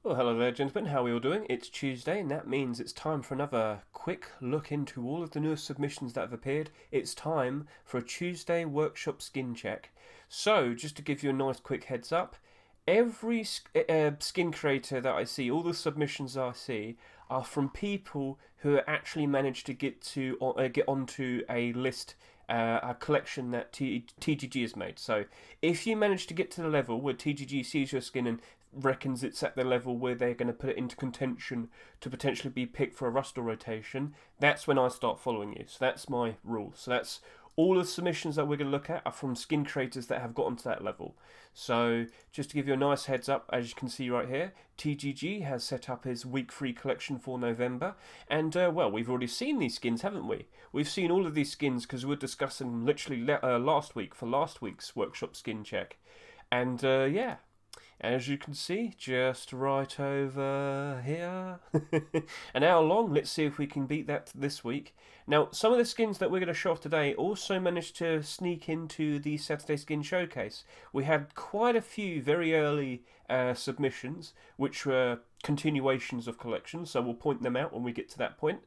Well, hello there, gentlemen. How are we all doing? It's Tuesday, and that means it's time for another quick look into all of the newest submissions that have appeared. It's time for a Tuesday workshop skin check. So, just to give you a nice quick heads up, every skin creator that I see, all the submissions I see, are from people who actually managed to get onto a list, a collection that TGG has made. So, if you manage to get to the level where TGG sees your skin and reckons it's at the level where they're going to put it into contention to potentially be picked for a Rustle rotation, that's when I start following you. So that's my rule. So that's all the submissions that we're going to look at are from skin creators that have gotten to that level. So just to give you a nice heads up, as you can see right here, TGG has set up his week 3 collection for November, and well, we've already seen these skins, haven't we? We've seen all of these skins because we were discussing them literally last week for last week's workshop skin check. And yeah, as you can see, just right over here. An hour long. Let's see if we can beat that this week. Now, some of the skins that we're going to show off today also managed to sneak into the Saturday Skin Showcase. We had quite a few very early submissions, which were continuations of collections, so we'll point them out when we get to that point.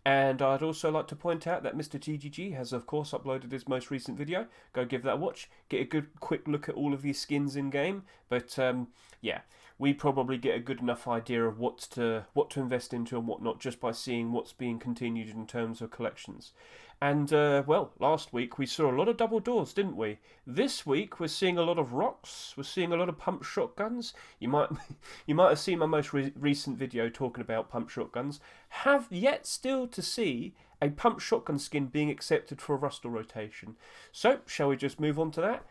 And I'd also like to point out that Mr. TGG has, of course, uploaded his most recent video. Go give that a watch. Get a good, quick look at all of these skins in-game. But, yeah, we probably get a good enough idea of what to invest into and what not just by seeing what's being continued in terms of collections. And, well, last week we saw a lot of double doors, didn't we? This week we're seeing a lot of rocks. We're seeing a lot of pump shotguns. You might have seen my most recent video talking about pump shotguns. Have yet still to see a pump shotgun skin being accepted for a Rustle rotation. So, shall we just move on to that?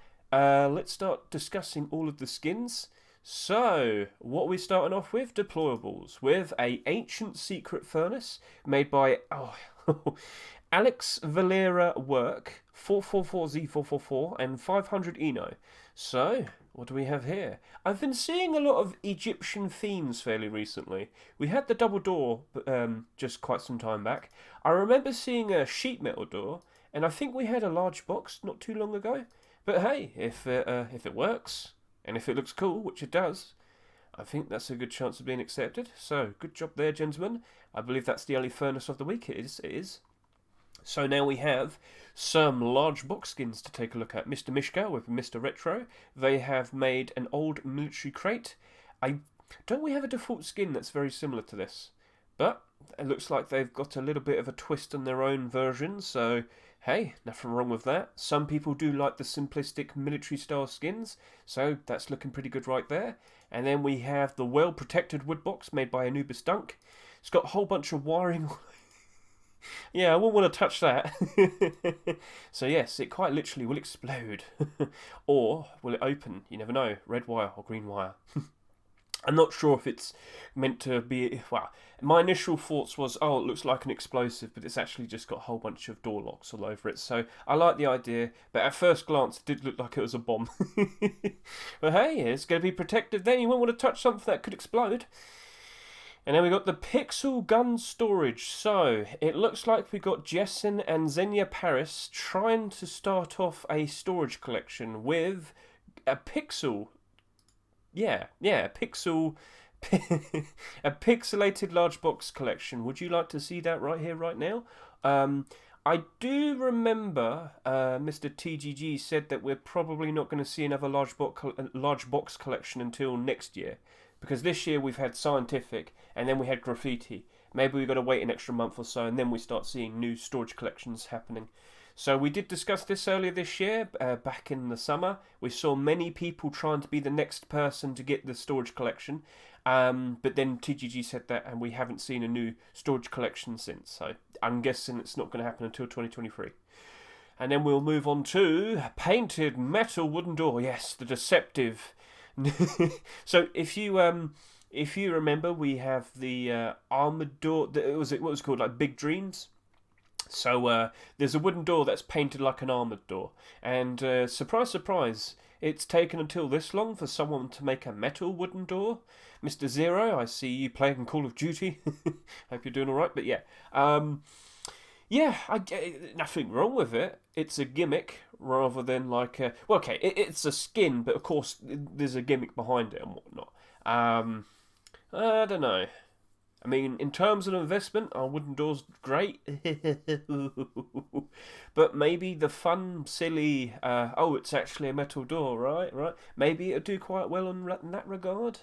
Let's start discussing all of the skins. So, what are we starting off with? Deployables. With a Ancient Secret Furnace made by Alex Valera Work, 444Z444 and 500 Eno. So, what do we have here? I've been seeing a lot of Egyptian themes fairly recently. We had the double door just quite some time back. I remember seeing a sheet metal door, and I think we had a large box not too long ago. But hey, if it works, and if it looks cool, which it does, I think that's a good chance of being accepted. So, good job there, gentlemen. I believe that's the only furnace of the week. It is. So now we have some large box skins to take a look at. Mr. Mishka with Mr. Retro. They have made an old military crate. Don't we have a default skin that's very similar to this? But it looks like they've got a little bit of a twist on their own version. So, hey, nothing wrong with that. Some people do like the simplistic military style skins. So that's looking pretty good right there. And then we have the well-protected wood box made by Anubis Dunk. It's got a whole bunch of wiring. Yeah, I wouldn't want to touch that. So yes, it quite literally will explode. Or will it open? You never know. Red wire or green wire. I'm not sure if it's meant to be... Well, my initial thoughts was, oh, it looks like an explosive, but it's actually just got a whole bunch of door locks all over it. So I like the idea, but at first glance, it did look like it was a bomb. But hey, it's going to be protected then. You won't want to touch something that could explode. And then we got the Pixel Gun Storage. So, it looks like we got Jessen and Xenia Paris trying to start off a storage collection with a Pixel. Yeah, Pixel. A pixelated large box collection. Would you like to see that right here, right now? I do remember Mr. TGG said that we're probably not going to see another large box collection until next year. Because this year we've had Scientific, and then we had Graffiti. Maybe we've got to wait an extra month or so, and then we start seeing new storage collections happening. So we did discuss this earlier this year, back in the summer. We saw many people trying to be the next person to get the storage collection. But then TGG said that, and we haven't seen a new storage collection since. So I'm guessing it's not going to happen until 2023. And then we'll move on to Painted Metal Wooden Door. Yes, the deceptive... So if you remember, we have the armored door. What was called, like Big Dreams. So there's a wooden door that's painted like an armored door, and surprise, surprise, it's taken until this long for someone to make a metal wooden door. Mr. Zero, I see you playing Call of Duty. Hope you're doing all right. But yeah, yeah, nothing wrong with it. It's a gimmick rather than like a... Well, okay, it's a skin, but of course there's a gimmick behind it and whatnot. I don't know. I mean, in terms of investment, our wooden door's great. But maybe the fun, silly, oh, it's actually a metal door, right? Right. Maybe it'll do quite well in that regard.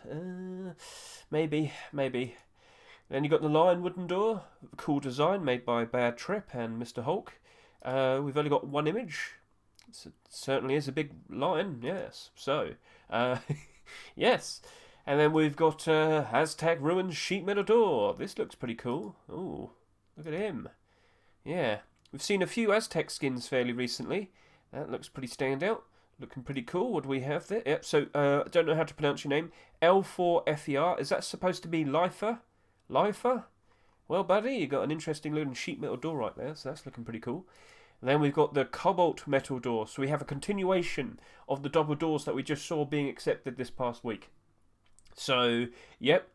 Maybe. Then you got the lion wooden door, cool design made by Bad Trip and Mr. Hulk. We've only got one image. It certainly is a big lion, yes. So, yes. And then we've got Aztec Ruins Sheet Metal Door. This looks pretty cool. Ooh, look at him. Yeah. We've seen a few Aztec skins fairly recently. That looks pretty standout. Looking pretty cool. What do we have there? Yep, so, I don't know how to pronounce your name. L4FER. Is that supposed to be Lifer? Lifer? Well, buddy, you got an interesting looking sheet metal door right there, so that's looking pretty cool. And then we've got the cobalt metal door. So we have a continuation of the double doors that we just saw being accepted this past week. So, yep,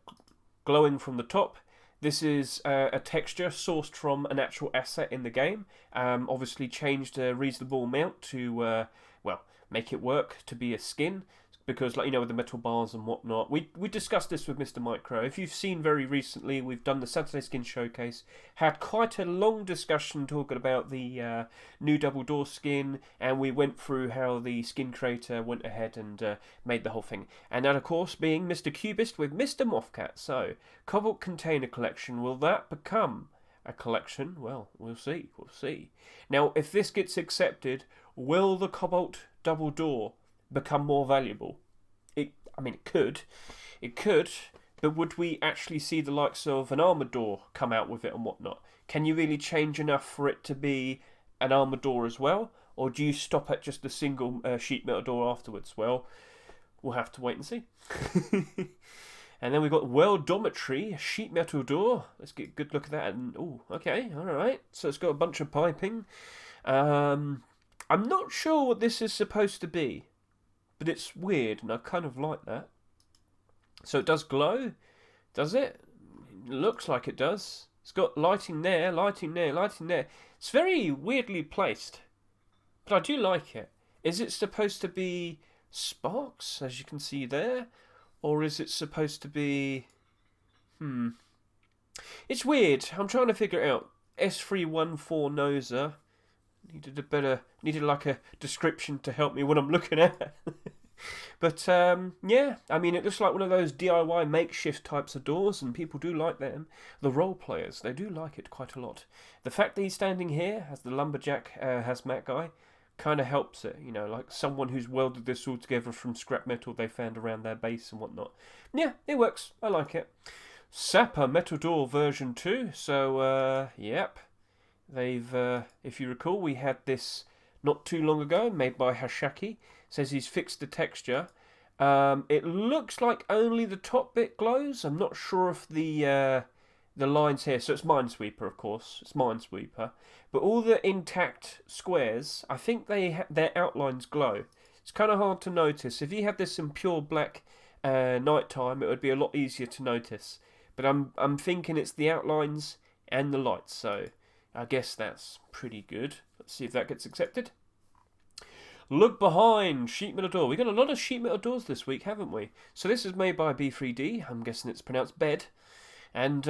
glowing from the top. This is a texture sourced from an actual asset in the game. Obviously changed a reasonable amount to, well, make it work to be a skin. Because, like, you know, with the metal bars and whatnot. We discussed this with Mr. Micro. If you've seen very recently, we've done the Saturday Skin Showcase. Had quite a long discussion talking about the new double door skin. And we went through how the skin creator went ahead and made the whole thing. And that, of course, being Mr. Cubist with Mr. Mothcat. So, Cobalt Container Collection. Will that become a collection? Well, we'll see. We'll see. Now, if this gets accepted, will the Cobalt double door become more valuable? It could, but would we actually see the likes of an armored door come out with it and whatnot? Can you really change enough for it to be an armored door as well, or do you stop at just a single sheet metal door afterwards? Well, we'll have to wait and see. And then we've got World Dormitory sheet metal door. Let's get a good look at that. And oh, okay, all right. So it's got a bunch of piping. I'm not sure what this is supposed to be, but it's weird, and I kind of like that. So it does glow, does it? It looks like it does. It's got lighting there, lighting there, lighting there. It's very weirdly placed, but I do like it. Is it supposed to be sparks, as you can see there? Or is it supposed to be... It's weird. I'm trying to figure it out. S314 Noser. Needed like a description to help me what I'm looking at. But yeah, I mean, it looks like one of those DIY makeshift types of doors, and people do like them. The role players, they do like it quite a lot. The fact that he's standing here as the Lumberjack hazmat guy kind of helps it, you know, like someone who's welded this all together from scrap metal they found around their base and whatnot. Yeah, it works. I like it. Sapper Metal Door version 2. So, yep. They've, if you recall, we had this not too long ago, made by Hashaki. Says he's fixed the texture. It looks like only the top bit glows. I'm not sure if the lines here. So it's Minesweeper, of course. It's Minesweeper. But all the intact squares, I think their outlines glow. It's kind of hard to notice. If you had this in pure black nighttime, it would be a lot easier to notice. But I'm thinking it's the outlines and the lights. So I guess that's pretty good. Let's see if that gets accepted. Look behind, sheet metal door. We got a lot of sheet metal doors this week, haven't we? So this is made by B3D. I'm guessing it's pronounced bed. And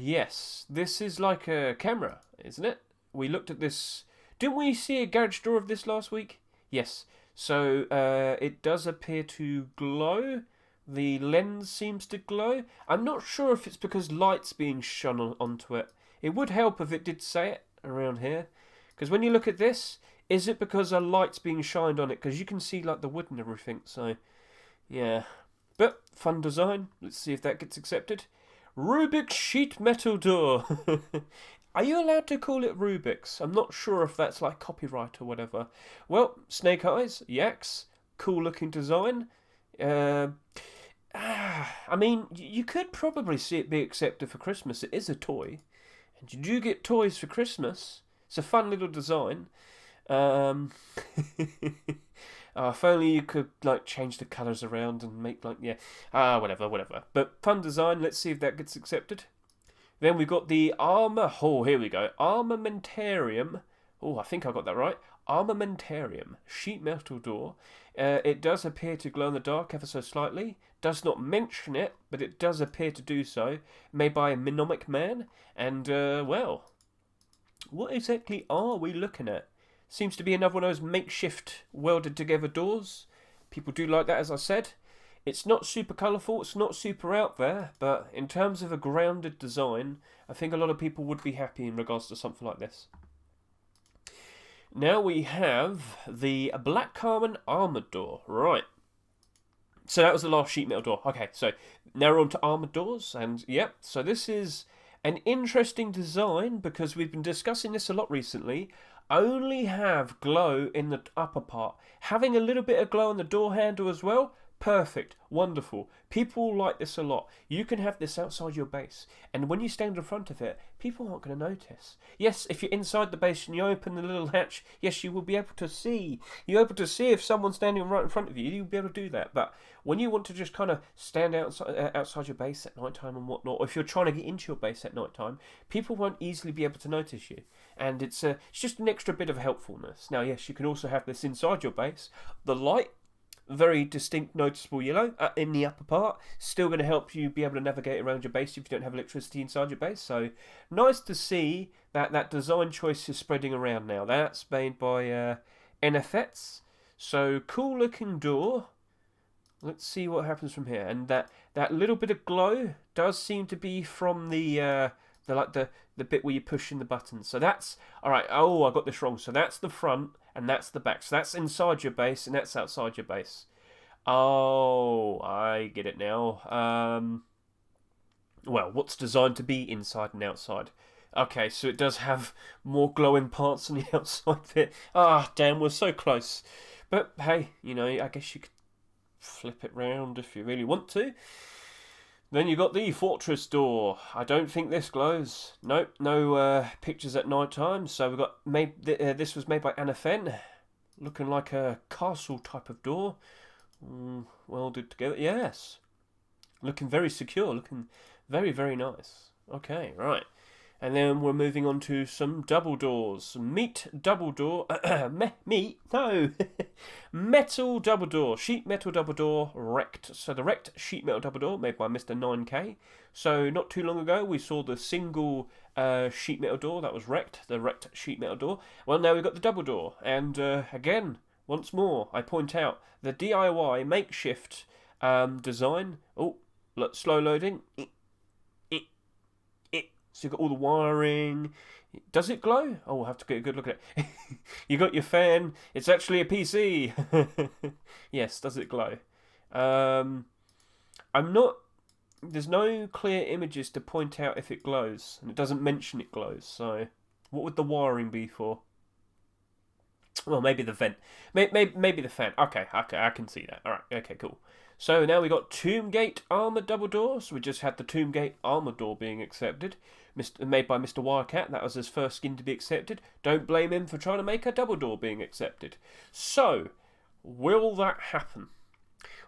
yes, this is like a camera, isn't it? We looked at this. Didn't we see a garage door of this last week? Yes. So it does appear to glow. The lens seems to glow. I'm not sure if it's because light's being shone onto it. It would help if it did say it around here. Because when you look at this, is it because a light's being shined on it? Because you can see like the wood and everything. So, yeah. But, fun design. Let's see if that gets accepted. Rubik's sheet metal door. Are you allowed to call it Rubik's? I'm not sure if that's like copyright or whatever. Well, snake eyes, yaks, cool looking design. I mean, you could probably see it be accepted for Christmas. It is a toy. And you do get toys for Christmas. It's a fun little design. If only you could like change the colours around and make like whatever. But fun design. Let's see if that gets accepted. Then we've got the armor. Oh, here we go. Armamentarium. Oh, I think I got that right. Armamentarium sheet metal door. It does appear to glow in the dark ever so slightly. does not mention it, but it does appear to do so. Made by a Mnemonic Man, and, well, what exactly are we looking at? Seems to be another one of those makeshift welded together doors. People do like that, as I said. It's not super colourful, it's not super out there, but in terms of a grounded design, I think a lot of people would be happy in regards to something like this. Now we have the Black Carbon Armoured Door. Right. So that was the last sheet metal door. Okay, so now we're on to armoured doors, and yep, so this is an interesting design because we've been discussing this a lot recently. Only have glow in the upper part. Having a little bit of glow on the door handle as well, perfect, wonderful. People like this a lot. You can have this outside your base, and when you stand in front of it, people aren't going to notice. Yes, if you're inside the base and you open the little hatch, yes, you will be able to see. You're able to see if someone's standing right in front of you. You'll be able to do that. But when you want to just kind of stand outside your base at night time and whatnot, or if you're trying to get into your base at night time, people won't easily be able to notice you. And it's just an extra bit of helpfulness. Now, yes, you can also have this inside your base. The light, very distinct, noticeable yellow in the upper part. Still going to help you be able to navigate around your base if you don't have electricity inside your base. So, nice to see that that design choice is spreading around now. That's made by NFX. So, cool looking door. Let's see what happens from here. And that little bit of glow does seem to be from the bit where you push in the buttons. So that's, alright, oh, I got this wrong. So that's the front and that's the back. So that's inside your base and that's outside your base. Oh, I get it now. Well, what's designed to be inside and outside? Okay, so it does have more glowing parts on the outside bit. Ah, damn, we're so close. But hey, you know, I guess you could flip it round if you really want to. Then you got the Fortress Door. I don't think this glows. Nope, no pictures at night time. So we got this was made by Anafen, looking like a castle type of door, welded together. Yes, looking very secure, looking very, very nice. Okay, right. And then we're moving on to some double doors. Meat double door. Meat? No. Metal double door. Sheet metal double door wrecked. So the wrecked sheet metal double door made by Mr. 9K. So not too long ago we saw the single sheet metal door that was wrecked. The wrecked sheet metal door. Well, now we've got the double door. And again, once more, I point out the DIY makeshift design. Oh, look, slow loading. So you've got all the wiring. Does it glow? Oh, we'll have to get a good look at it. You got your fan. It's actually a PC. Yes, does it glow? I'm not... There's no clear images to point out if it glows. And it doesn't mention it glows. So what would the wiring be for? Well, maybe the vent. Maybe the fan. Okay, I can see that. Alright, okay, cool. So now we got Tombgate Armoured Double Door. So we just had the Tombgate Armoured Door being accepted. Made by Mr. Wildcat. That was his first skin to be accepted. Don't blame him for trying to make a double door being accepted. So, will that happen?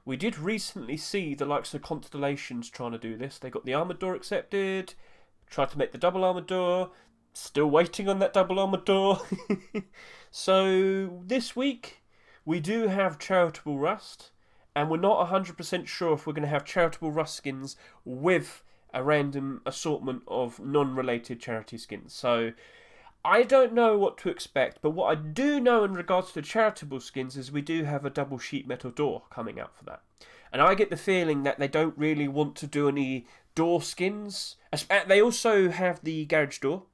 We did recently see the likes of Constellations trying to do this. They got the Armoured Door accepted. Tried to make the double Armoured Door. Still waiting on that double Armoured Door. So, this week, we do have Charitable Rust. And we're not 100% sure if we're going to have Charitable Rust skins with a random assortment of non-related charity skins. So, I don't know what to expect, but what I do know in regards to charitable skins is we do have a double sheet metal door coming out for that. And I get the feeling that they don't really want to do any door skins. They also have the garage door.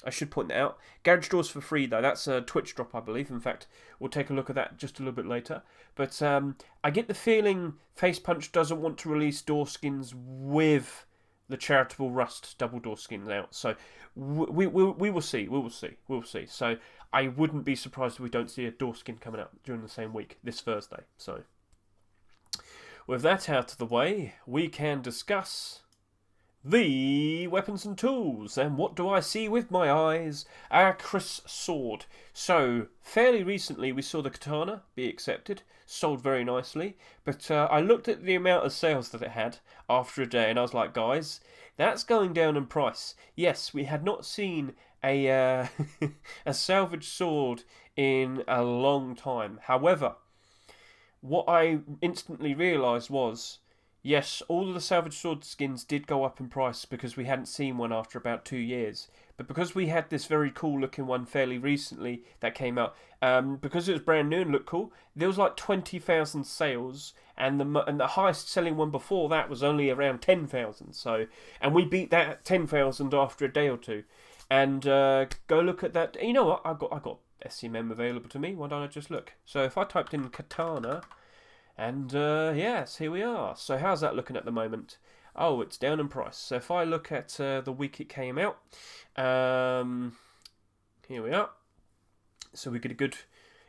I should point that out. Garage door's for free though. That's a Twitch drop, I believe. In fact, we'll take a look at that just a little bit later. But I get the feeling Face Punch doesn't want to release door skins with the Charitable Rust double door skins out. So we will see. We will see. So I wouldn't be surprised if we don't see a door skin coming out during the same week, this Thursday. So with that out of the way, we can discuss the weapons and tools. And what do I see with my eyes? A Kriss Sword. So, fairly recently we saw the katana be accepted, sold very nicely, but I looked at the amount of sales that it had after a day and I was like, guys, that's going down in price. Yes, we had not seen a a salvage sword in a long time. However, what I instantly realised was, Yes, all of the Salvage Sword skins did go up in price because we hadn't seen one after about 2 years. But because we had this very cool looking one fairly recently that came out, because it was brand new and looked cool, there was like 20,000 sales, and the highest selling one before that was only around 10,000. So, and we beat that 10,000 after a day or two. And go look at that. You know what? I got SMM available to me. Why don't I just look? So if I typed in Katana. And yes, here we are. So how's that looking at the moment? Oh, it's down in price. So if I look at the week it came out, here we are. So we get a good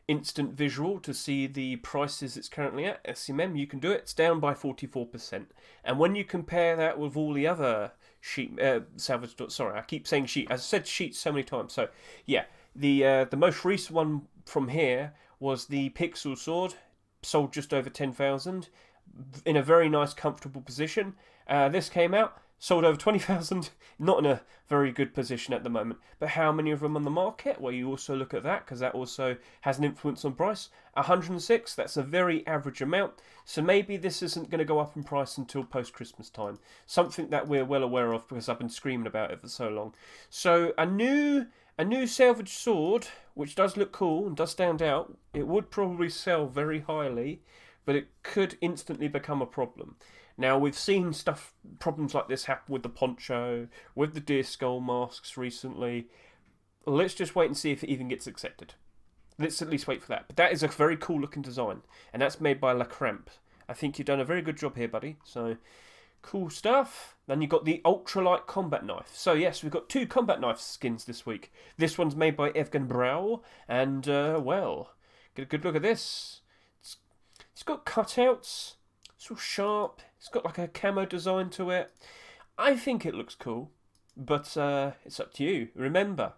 instant visual to see the prices it's currently at. SMM, you can do it. It's down by 44%. And when you compare that with all the other sheet salvage, sorry, I keep saying sheet. I said sheets so many times. So yeah, the most recent one from here was the Pixel Sword. Sold just over 10,000 in a very nice, comfortable position. This came out, sold over 20,000, not in a very good position at the moment. But how many of them on the market? Well, you also look at that because that also has an influence on price. 106, that's a very average amount. So maybe this isn't going to go up in price until post-Christmas time. Something that we're well aware of because I've been screaming about it for so long. So a new salvage sword, which does look cool and does stand out, it would probably sell very highly, but it could instantly become a problem. Now, we've seen problems like this happen with the Poncho, with the deer skull masks recently. Let's just wait and see if it even gets accepted. Let's at least wait for that. But that is a very cool looking design, and that's made by Trakmer. I think you've done a very good job here, buddy. So, cool stuff. Then you've got the ultralight combat knife. So yes, we've got 2 combat knife skins this week. This one's made by Evgen Brau, and well, get a good look at this. It's got cutouts. It's all sharp. It's got like a camo design to it. I think it looks cool, but it's up to you. Remember,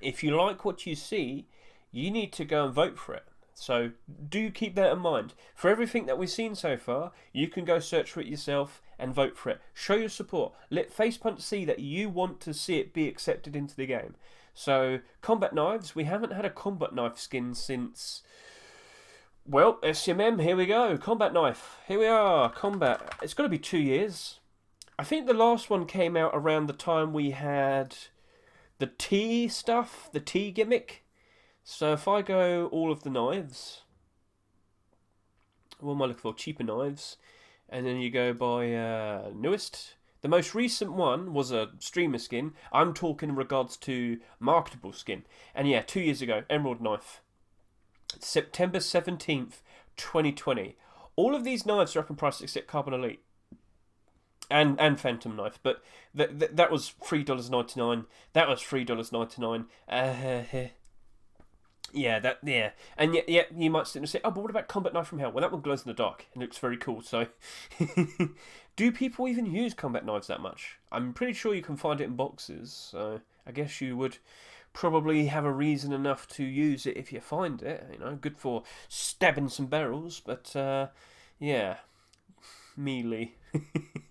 if you like what you see, you need to go and vote for it. So do keep that in mind. For everything that we've seen so far, you can go search for it yourself and vote for it. Show your support. Let Facepunch see that you want to see it be accepted into the game. So combat knives, we haven't had a combat knife skin since, well, SMM, here we go. Combat knife. Here we are. Combat. It's got to be 2 years. I think the last one came out around the time we had the tea stuff, the tea gimmick. So if I go all of the knives, what am I looking for? Cheaper knives. And then you go by newest. The most recent one was a streamer skin. I'm talking in regards to marketable skin. And yeah, 2 years ago, emerald knife. September 17th, 2020. All of these knives are up in price except Carbon Elite. And Phantom knife. But that was $3.99. That was $3.99. Yeah, and yet you might sit and say, oh, but what about Combat Knife from Hell? Well, that one glows in the dark and looks very cool. So, do people even use combat knives that much? I'm pretty sure you can find it in boxes. So I guess you would probably have a reason enough to use it if you find it. You know, good for stabbing some barrels. But yeah, melee.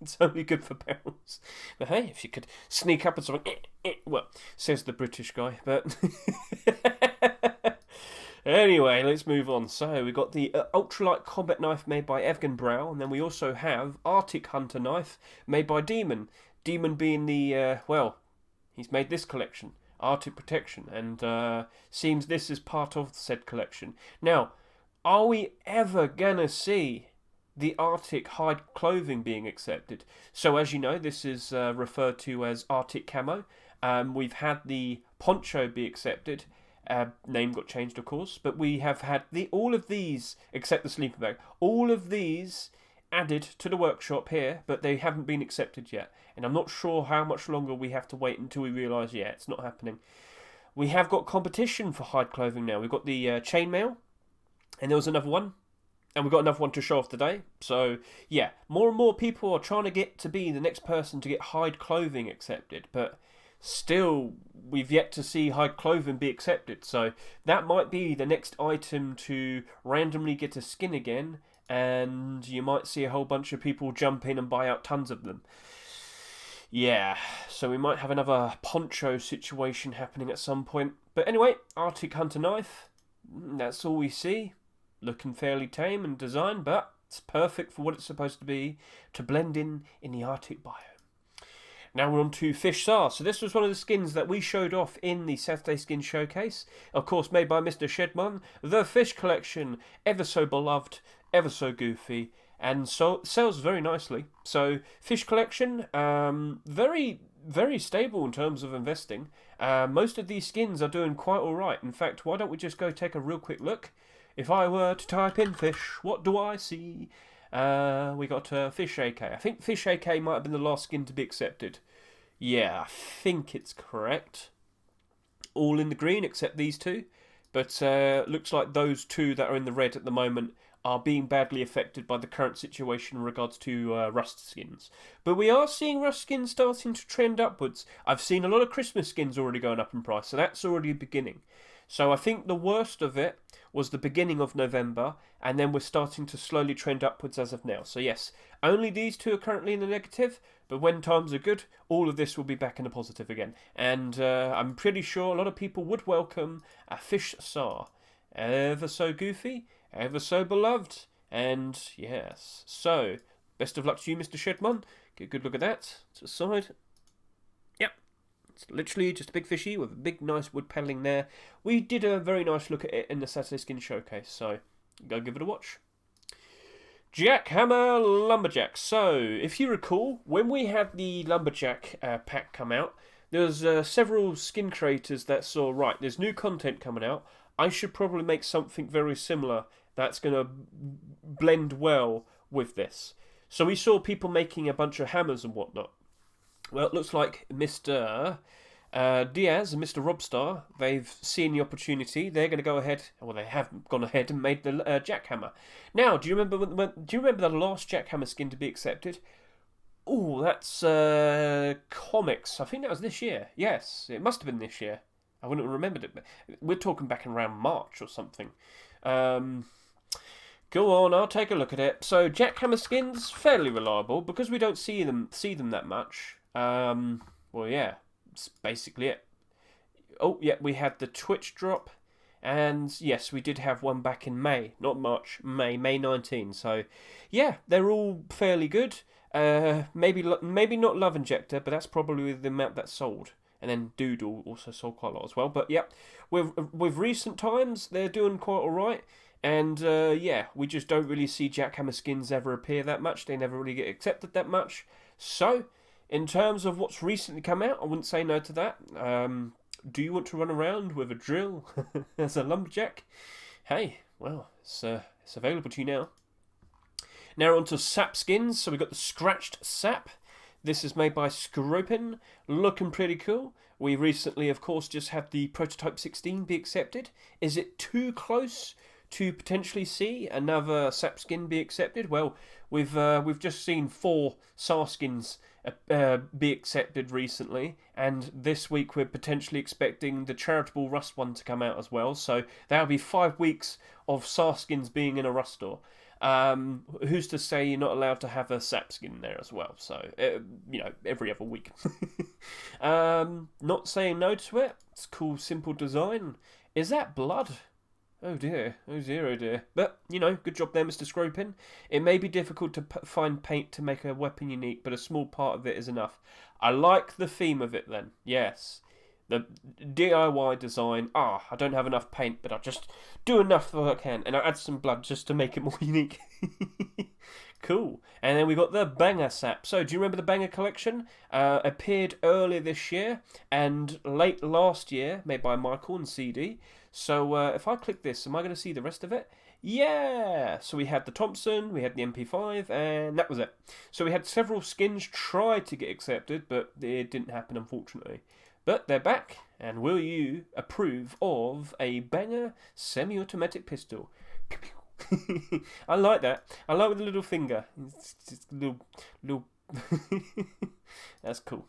It's only good for barrels. But hey, if you could sneak up and something, well, says the British guy. But anyway, let's move on. So we've got the ultralight combat knife made by Evgen Brau, and then we also have Arctic Hunter knife made by Demon. Demon being the well, he's made this collection, Arctic Protection, and seems this is part of said collection. Now, are we ever gonna see the Arctic hide clothing being accepted? So as you know, this is referred to as Arctic camo. We've had the Poncho be accepted. Name got changed, of course, but we have had all of these, except the sleeping bag, all of these added to the workshop here, but they haven't been accepted yet. And I'm not sure how much longer we have to wait until we realise, yeah, it's not happening. We have got competition for hide clothing now. We've got the chainmail, and there was another one. And we've got another one to show off today. So, yeah, more and more people are trying to get to be the next person to get hide clothing accepted. But still, we've yet to see hide clothing be accepted. So, that might be the next item to randomly get a skin again. And you might see a whole bunch of people jump in and buy out tons of them. Yeah, so we might have another Poncho situation happening at some point. But anyway, Arctic Hunter knife. That's all we see. Looking fairly tame and designed, but It's perfect for what it's supposed to be, to blend in the Arctic biome. Now we're on to Fish Sar. So this was one of the skins that we showed off in the Saturday Skin Showcase. Of course, made by Mr. Shedman. The Fish Collection, ever so beloved, ever so goofy, and so sells very nicely. So Fish Collection, very, very stable in terms of investing. Most of these skins are doing quite alright. In fact, why don't we just go take a real quick look? If I were to type in fish, what do I see? We got Fish AK. I think Fish AK might have been the last skin to be accepted. Yeah, I think it's correct. All in the green except these two. But looks like those two that are in the red at the moment are being badly affected by the current situation in regards to Rust skins. But we are seeing Rust skins starting to trend upwards. I've seen a lot of Christmas skins already going up in price, so that's already a beginning. So I think the worst of it was the beginning of November, and then we're starting to slowly trend upwards as of now. So yes, only these two are currently in the negative, but when times are good, all of this will be back in the positive again. And I'm pretty sure a lot of people would welcome a Fish Sar. Ever so goofy, ever so beloved, and yes. So, best of luck to you, Mr. Shedman. Get a good look at that. To the side. Yep. It's literally just a big fishy with a big nice wood paneling there. We did a very nice look at it in the Saturday Skin Showcase, so go give it a watch. Jackhammer Lumberjack. So, if you recall, when we had the Lumberjack pack come out, there was several skin creators that saw, right, there's new content coming out. I should probably make something very similar that's going to blend well with this. So we saw people making a bunch of hammers and whatnot. Well, it looks like Mr. Diaz and Mr. Robstar, they've seen the opportunity. They're going to go ahead, well, they have gone ahead and made the Jackhammer. Now, do you remember the last Jackhammer skin to be accepted? Oh, that's comics. I think that was this year. Yes, it must have been this year. I wouldn't have remembered it. We're talking back in around March or something. Go on, I'll take a look at it. So Jackhammer skins, fairly reliable because we don't see them that much. Well, yeah, that's basically it. Oh, yeah, we had the Twitch drop, and yes, we did have one back in May, not March, May 19. So, yeah, they're all fairly good. Maybe not Love Injector, but that's probably the amount that's sold. And then Doodle also sold quite a lot as well. But yeah, with recent times, they're doing quite alright. And yeah, we just don't really see Jackhammer skins ever appear that much. They never really get accepted that much. So, in terms of what's recently come out, I wouldn't say no to that. Do you want to run around with a drill as a lumberjack? Hey, well, it's available to you now. Now on to sap skins. So we've got the scratched sap. This is made by Scropin, looking pretty cool. We recently, of course, just had the Prototype 16 be accepted. Is it too close to potentially see another sap skin be accepted? Well, we've just seen 4 SAR skins be accepted recently, and this week we're potentially expecting the Charitable Rust one to come out as well. So that'll be 5 weeks of SAR skins being in a Rust store. Who's to say you're not allowed to have a sap skin there as well? So, you know, every other week. Not saying no to it. It's cool, simple design. Is that blood? Oh dear, oh dear, oh dear. But, you know, good job there, Mr. Scropin. It may be difficult to find paint to make a weapon unique, but a small part of it is enough. I like the theme of it then, yes. The DIY design, I don't have enough paint, but I'll just do enough that I can. And I'll add some blood just to make it more unique. Cool. And then we got the Banger Sap. So, do you remember the Banger collection? Appeared earlier this year and late last year, made by Michael and CD. So, if I click this, am I going to see the rest of it? Yeah! So we had the Thompson, we had the MP5, and that was it. So we had several skins try to get accepted, but it didn't happen, unfortunately. But they're back, and will you approve of a Banger semi-automatic pistol? I like that. I like with the little finger. It's just little. That's cool.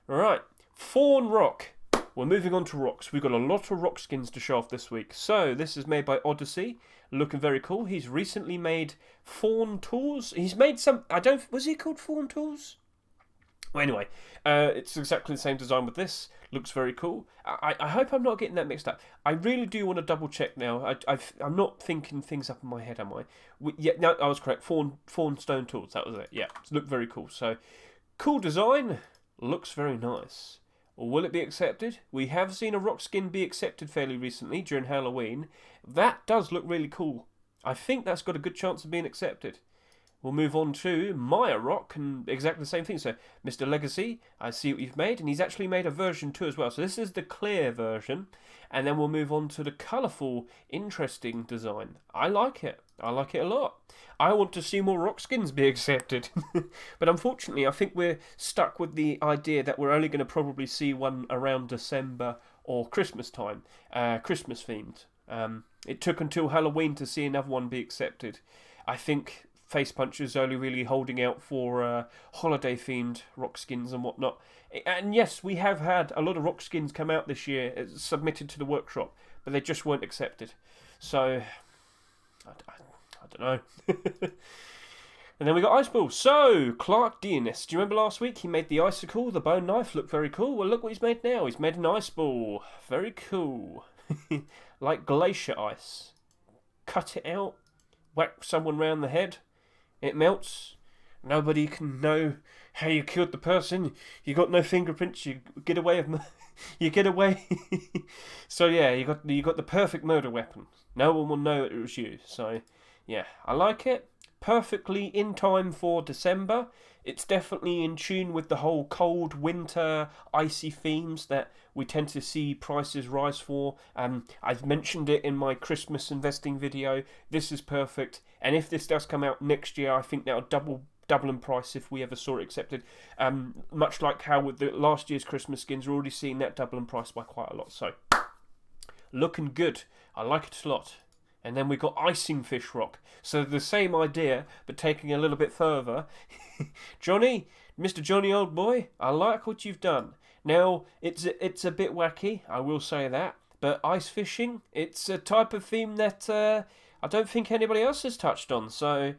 Alright, Fawn Rock. We're moving on to rocks. We've got a lot of rock skins to show off this week. So, this is made by Odyssey. Looking very cool. He's recently made Fawn Tools. He's made some... was he called Fawn Tools? Well, anyway, it's exactly the same design with this. Looks very cool. I hope I'm not getting that mixed up. I really do want to double check now. I'm not thinking things up in my head, am I? Yeah, no, I was correct. Fawn Stone Tools, that was it. Yeah, it looked very cool. So, cool design. Looks very nice. Will it be accepted? We have seen a rock skin be accepted fairly recently during Halloween. That does look really cool. I think that's got a good chance of being accepted. We'll move on to Maya Rock, and exactly the same thing. So, Mr. Legacy, I see what you've made, and he's actually made a version 2 as well. So this is the clear version, and then we'll move on to the colourful, interesting design. I like it. I like it a lot. I want to see more rock skins be accepted. But unfortunately, I think we're stuck with the idea that we're only going to probably see one around December or Christmas time, Christmas themed. It took until Halloween to see another one be accepted. I think Face Puncher's only really holding out for holiday themed rock skins and whatnot. And yes, we have had a lot of rock skins come out this year submitted to the workshop, but they just weren't accepted. So I don't know. And then we got Ice Ball. So, Clark Dionys. Do you remember last week he made the icicle, the bone knife, looked very cool? Well, look what he's made now. He's made an ice ball. Very cool. Like glacier ice. Cut it out, whack someone round the head, it melts. Nobody can know how you killed the person. You got no fingerprints. You get away with you get away. So yeah, you got the perfect murder weapon. No one will know it was you. So yeah, I like it. Perfectly in time for December. It's definitely in tune with the whole cold winter icy themes that we tend to see prices rise for. I've mentioned it in my Christmas investing video. This is perfect, and if this does come out next year, I think that'll double in price if we ever saw it accepted. Much like how with the last year's Christmas skins, we're already seeing that double in price by quite a lot. So looking good. I like it a lot. And then we got Icing Fish Rock. So the same idea, but taking a little bit further. Johnny, Mr. Johnny old boy, I like what you've done. Now, it's a bit wacky, I will say that. But ice fishing, it's a type of theme that I don't think anybody else has touched on. So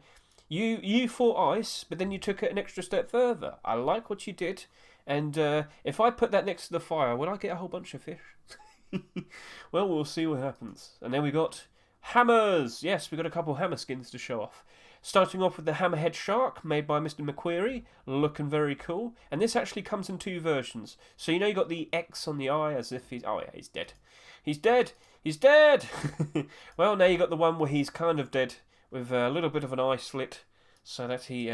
you fought ice, but then you took it an extra step further. I like what you did. And if I put that next to the fire, would I get a whole bunch of fish? Well, we'll see what happens. And then we got hammers! Yes, we've got a couple of hammer skins to show off. Starting off with the Hammerhead Shark, made by Mr. McQuarrie, looking very cool. And this actually comes in 2 versions. So you know you got the X on the eye as if he's... Oh yeah, he's dead. He's dead! He's dead! Well, now you got the one where he's kind of dead, with a little bit of an eye slit, so that he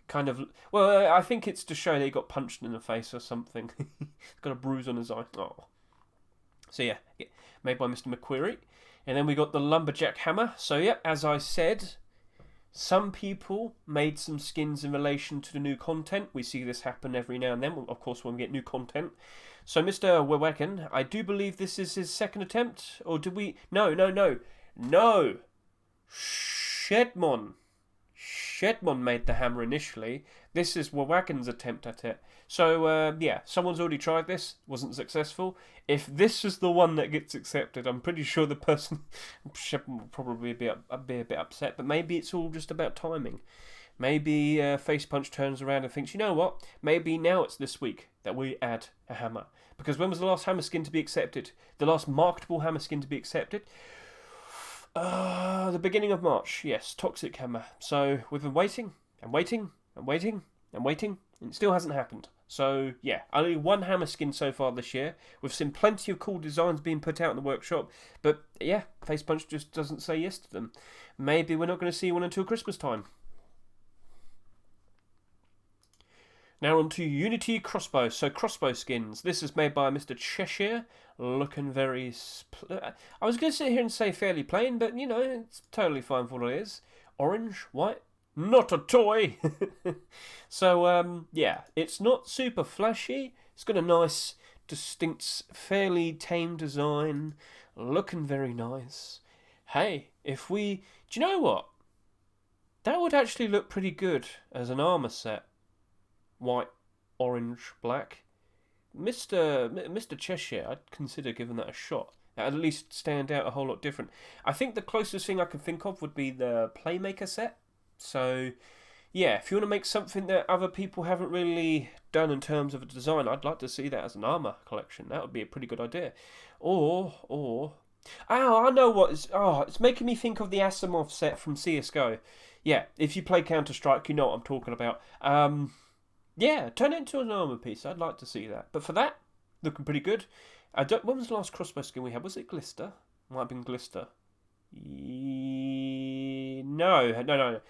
kind of... Well, I think it's to show that he got punched in the face or something. He's got a bruise on his eye. Oh. So yeah, made by Mr. McQuarrie. And then we got the Lumberjack Hammer. So yeah, as I said, some people made some skins in relation to the new content. We see this happen every now and then, of course, when we get new content. So Mr. Wewagan, I do believe this is his second attempt. Or did we... No. Shedmon made the hammer initially. This is Wewagan's attempt at it. So, yeah, someone's already tried this. Wasn't successful. If this is the one that gets accepted, I'm pretty sure the person will probably be a bit upset. But maybe it's all just about timing. Maybe Face Punch turns around and thinks, you know what? Maybe now it's this week that we add a hammer. Because when was the last hammer skin to be accepted? The last marketable hammer skin to be accepted? The beginning of March. Yes, Toxic Hammer. So we've been waiting and waiting and waiting and waiting. And it still hasn't happened. So, yeah, only one hammer skin so far this year. We've seen plenty of cool designs being put out in the workshop. But, yeah, Face Punch just doesn't say yes to them. Maybe we're not going to see one until Christmas time. Now on to Unity Crossbows. So, Crossbow skins. This is made by Mr. Cheshire. Looking very... I was going to sit here and say fairly plain, but, you know, it's totally fine for what it is. Orange, white. Not a toy! So, yeah, it's not super flashy. It's got a nice, distinct, fairly tame design. Looking very nice. Hey, if we... Do you know what? That would actually look pretty good as an armour set. White, orange, black. Mr. Cheshire, I'd consider giving that a shot. That'd at least stand out a whole lot different. I think the closest thing I can think of would be the Playmaker set. So, yeah, if you want to make something that other people haven't really done in terms of a design, I'd like to see that as an armor collection. That would be a pretty good idea. Or, oh, I know what is. Oh, it's making me think of the Asimov set from CS:GO. Yeah, if you play Counter-Strike, you know what I'm talking about. Yeah, turn it into an armor piece. I'd like to see that. But for that, looking pretty good. When was the last crossbow skin we had? Was it Glister? Might have been Glister. No.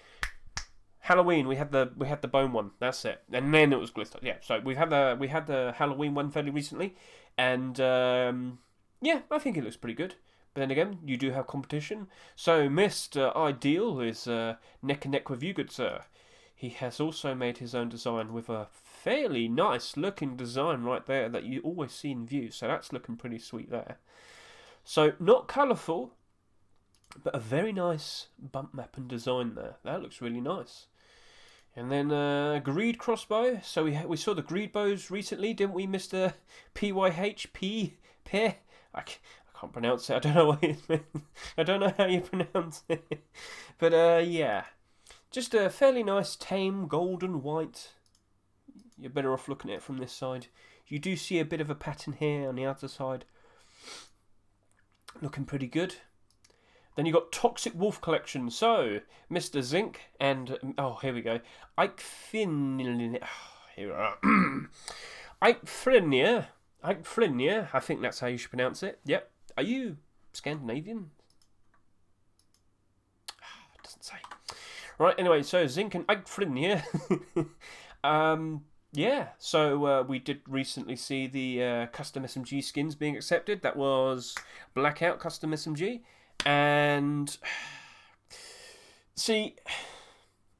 Halloween, we had the bone one. That's it, and then it was Glister. Yeah, so we had the Halloween one fairly recently, and yeah, I think it looks pretty good. But then again, you do have competition. So Mr. Ideal is neck and neck with you, good sir. He has also made his own design with a fairly nice looking design right there that you always see in view. So that's looking pretty sweet there. So not colourful, but a very nice bump map and design there. That looks really nice. And then Greed crossbow. So we saw the Greed bows recently, didn't we, Mr. PYHP? I can't pronounce it. I don't know what it means. I don't know how you pronounce it. But yeah, just a fairly nice tame golden white. You're better off looking at it from this side. You do see a bit of a pattern here on the other side. Looking pretty good. Then you got Toxic Wolf Collection. So, Mr. Zinc and... Oh, here we go. Ike Flynn... Ike Flynn, I think that's how you should pronounce it. Yep. Are you Scandinavian? It doesn't say. Right, anyway, so Zinc and Ike Flynn, yeah, so we did recently see the custom SMG skins being accepted. That was Blackout custom SMG. And see,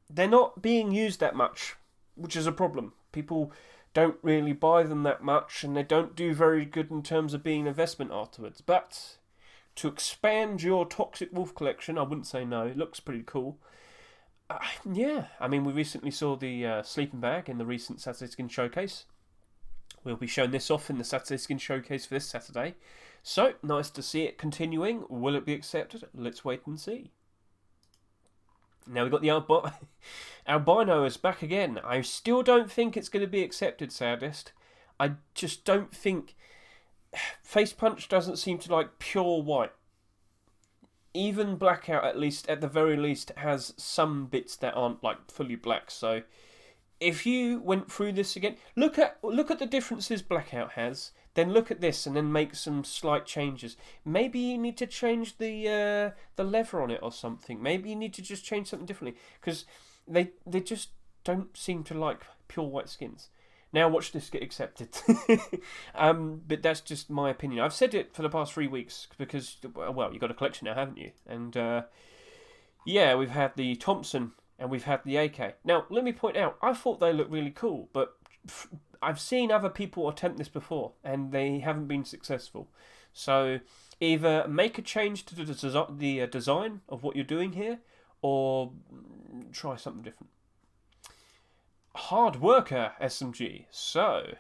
they're not being used that much, which is a problem. People don't really buy them that much, and they don't do very good in terms of being an investment afterwards. But to expand your Toxic Wolf collection, I wouldn't say no. It looks pretty cool. Yeah, I mean, we recently saw the sleeping bag in the recent Saturday Skin Showcase. We'll be showing this off in the Saturday Skin Showcase for this Saturday. So, nice to see it continuing. Will it be accepted? Let's wait and see. Now we've got the albino is back again. I still don't think it's going to be accepted, saddest. I just don't think... Face Punch doesn't seem to like pure white. Even Blackout, at the very least, has some bits that aren't like fully black. So, if you went through this again, look at the differences Blackout has. Then look at this and then make some slight changes. Maybe you need to change the leather on it or something. Maybe you need to just change something differently because they just don't seem to like pure white skins. Now watch this get accepted. But that's just my opinion. I've said it for the past 3 weeks because, well, you've got a collection now, haven't you? And yeah, we've had the Thompson and we've had the AK. Now, let me point out, I thought they looked really cool, but I've seen other people attempt this before and they haven't been successful. So either make a change to the design of what you're doing here or try something different. Hard worker SMG. So,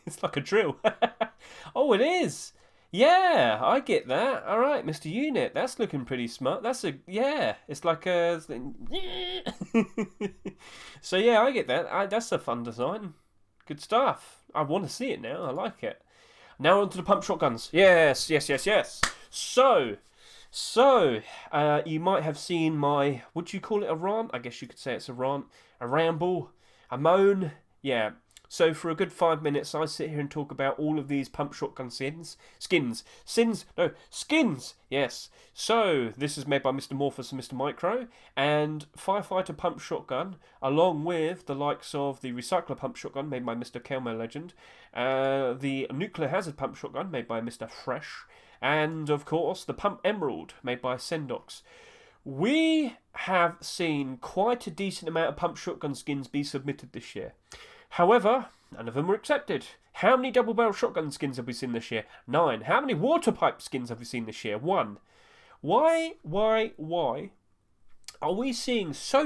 it's like a drill. Oh, it is. Yeah, I get that. All right, Mr. Unit, that's looking pretty smart. Yeah, it's like a... So, yeah, I get that. That's a fun design. Good stuff. I want to see it now. I like it. Now onto the pump shotguns. Yes. So, you might have seen my... Would you call it a rant? I guess you could say it's a rant. A ramble. A moan, yeah. So for a good 5 minutes, I sit here and talk about all of these pump shotgun skins. Yes. So this is made by Mr. Morphus and Mr. Micro, and Firefighter pump shotgun, along with the likes of the Recycler pump shotgun made by Mr. Kelmo Legend, the Nuclear Hazard pump shotgun made by Mr. Fresh, and of course the Pump Emerald made by Sendox. We have seen quite a decent amount of pump shotgun skins be submitted this year. However, none of them were accepted. How many double barrel shotgun skins have we seen this year? 9. How many water pipe skins have we seen this year? 1. Why are we seeing so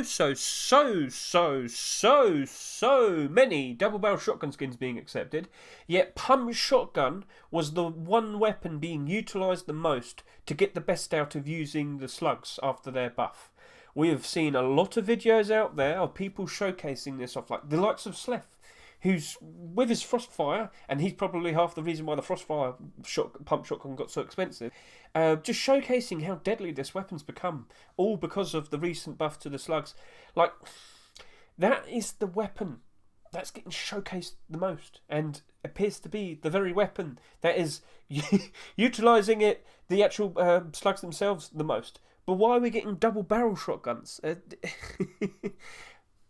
many double barrel shotgun skins being accepted, yet pump shotgun was the one weapon being utilised the most to get the best out of using the slugs after their buff? We have seen a lot of videos out there of people showcasing this off, like the likes of Sleth, who's with his Frostfire, and he's probably half the reason why the Frostfire pump shotgun got so expensive, just showcasing how deadly this weapon's become, all because of the recent buff to the slugs. Like, that is the weapon that's getting showcased the most, and appears to be the very weapon that is utilising it, the actual slugs themselves, the most. But why are we getting double barrel shotguns?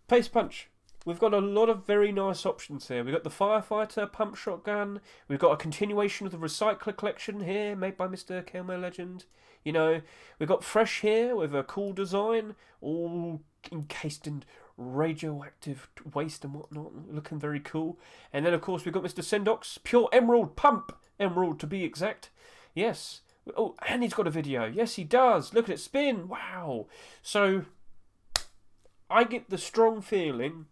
Pace punch. We've got a lot of very nice options here. We've got the Firefighter pump shotgun. We've got a continuation of the Recycler collection here, made by Mr. Kelmo Legend. You know, we've got Fresh here with a cool design, all encased in radioactive waste and whatnot, looking very cool. And then, of course, we've got Mr. Sendox, pure emerald pump, emerald to be exact. Yes. Oh, and he's got a video. Yes, he does. Look at it spin. Wow. So, I get the strong feeling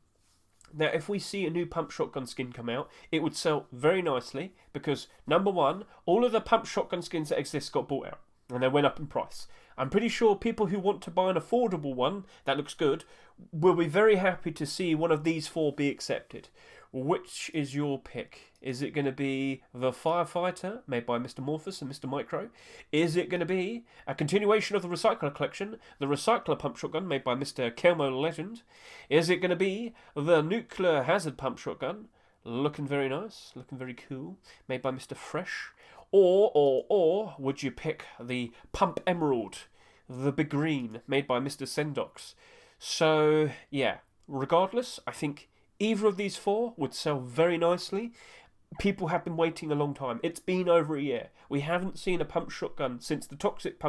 that if we see a new pump shotgun skin come out, it would sell very nicely because, number one, all of the pump shotgun skins that exist got bought out and they went up in price. I'm pretty sure people who want to buy an affordable one that looks good will be very happy to see one of these 4 be accepted. Which is your pick? Is it going to be the Firefighter, made by Mr. Morphus and Mr. Micro? Is it going to be a continuation of the Recycler collection, the Recycler pump shotgun, made by Mr. Kelmo Legend? Is it going to be the Nuclear Hazard pump shotgun, looking very nice, looking very cool, made by Mr. Fresh? Or would you pick the Pump Emerald, the Big Green, made by Mr. Sendox? So, yeah, regardless, I think either of these 4 would sell very nicely. People have been waiting a long time. It's been over a year. We haven't seen a pump shotgun since the Toxic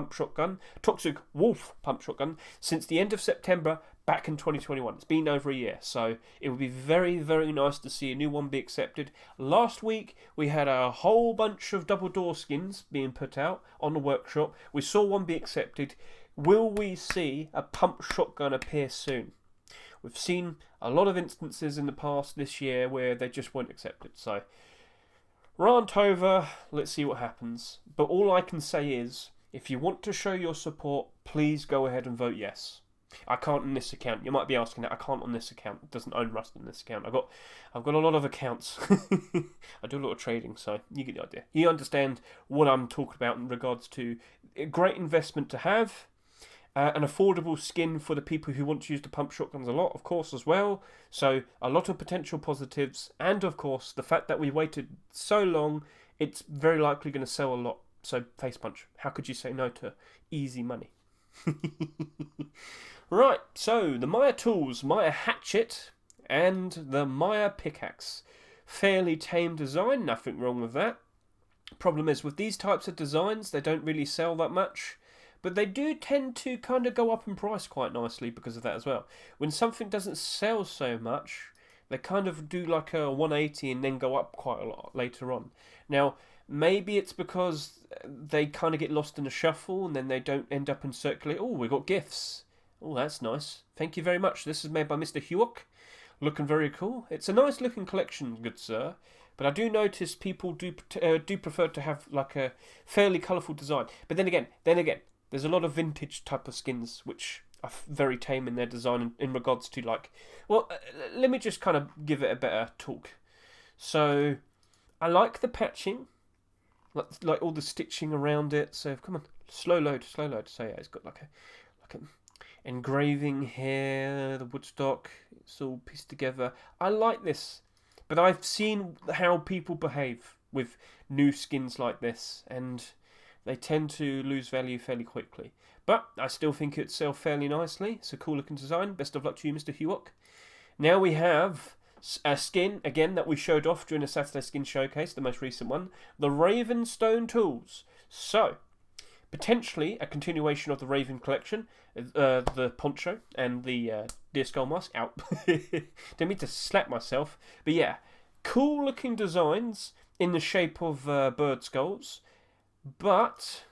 Wolf pump shotgun, since the end of September back in 2021. It's been over a year, so it would be very, very nice to see a new one be accepted. Last week, we had a whole bunch of double door skins being put out on the workshop. We saw one be accepted. Will we see a pump shotgun appear soon? We've seen a lot of instances in the past this year where they just weren't accepted. So, rant over, let's see what happens. But all I can say is, if you want to show your support, please go ahead and vote yes. I can't on this account. You might be asking that. I can't on this account. It doesn't own Rust on this account. I've got a lot of accounts. I do a lot of trading, so you get the idea. You understand what I'm talking about in regards to a great investment to have. An affordable skin for the people who want to use the pump shotguns a lot, of course, as well. So, a lot of potential positives. And, of course, the fact that we waited so long, it's very likely going to sell a lot. So, face punch. How could you say no to easy money? Right, so the Maya tools, Maya hatchet and the Maya pickaxe. Fairly tame design, nothing wrong with that. Problem is, with these types of designs, they don't really sell that much. But they do tend to kind of go up in price quite nicely because of that as well. When something doesn't sell so much, they kind of do like a 180 and then go up quite a lot later on. Now, maybe it's because they kind of get lost in the shuffle and then they don't end up in circulate. Oh, we've got gifts. Oh, that's nice. Thank you very much. This is made by Mr. Hewok. Looking very cool. It's a nice looking collection, good sir. But I do notice people do prefer to have like a fairly colourful design. But then again, there's a lot of vintage type of skins which are very tame in their design in regards to like... Well, let me just kind of give it a better talk. So, I like the patching. Like all the stitching around it. So, come on. Slow load. So, yeah, it's got like a engraving here. The woodstock. It's all pieced together. I like this. But I've seen how people behave with new skins like this. And they tend to lose value fairly quickly. But I still think it'd sell fairly nicely. It's a cool looking design. Best of luck to you, Mr. Hewok. Now we have a skin, again, that we showed off during the Saturday Skin Showcase, the most recent one. The Ravenstone Tools. So, potentially a continuation of the Raven collection. The Poncho and the Deer Skull Mask. Out. Didn't mean to slap myself. But yeah, cool looking designs in the shape of bird skulls. But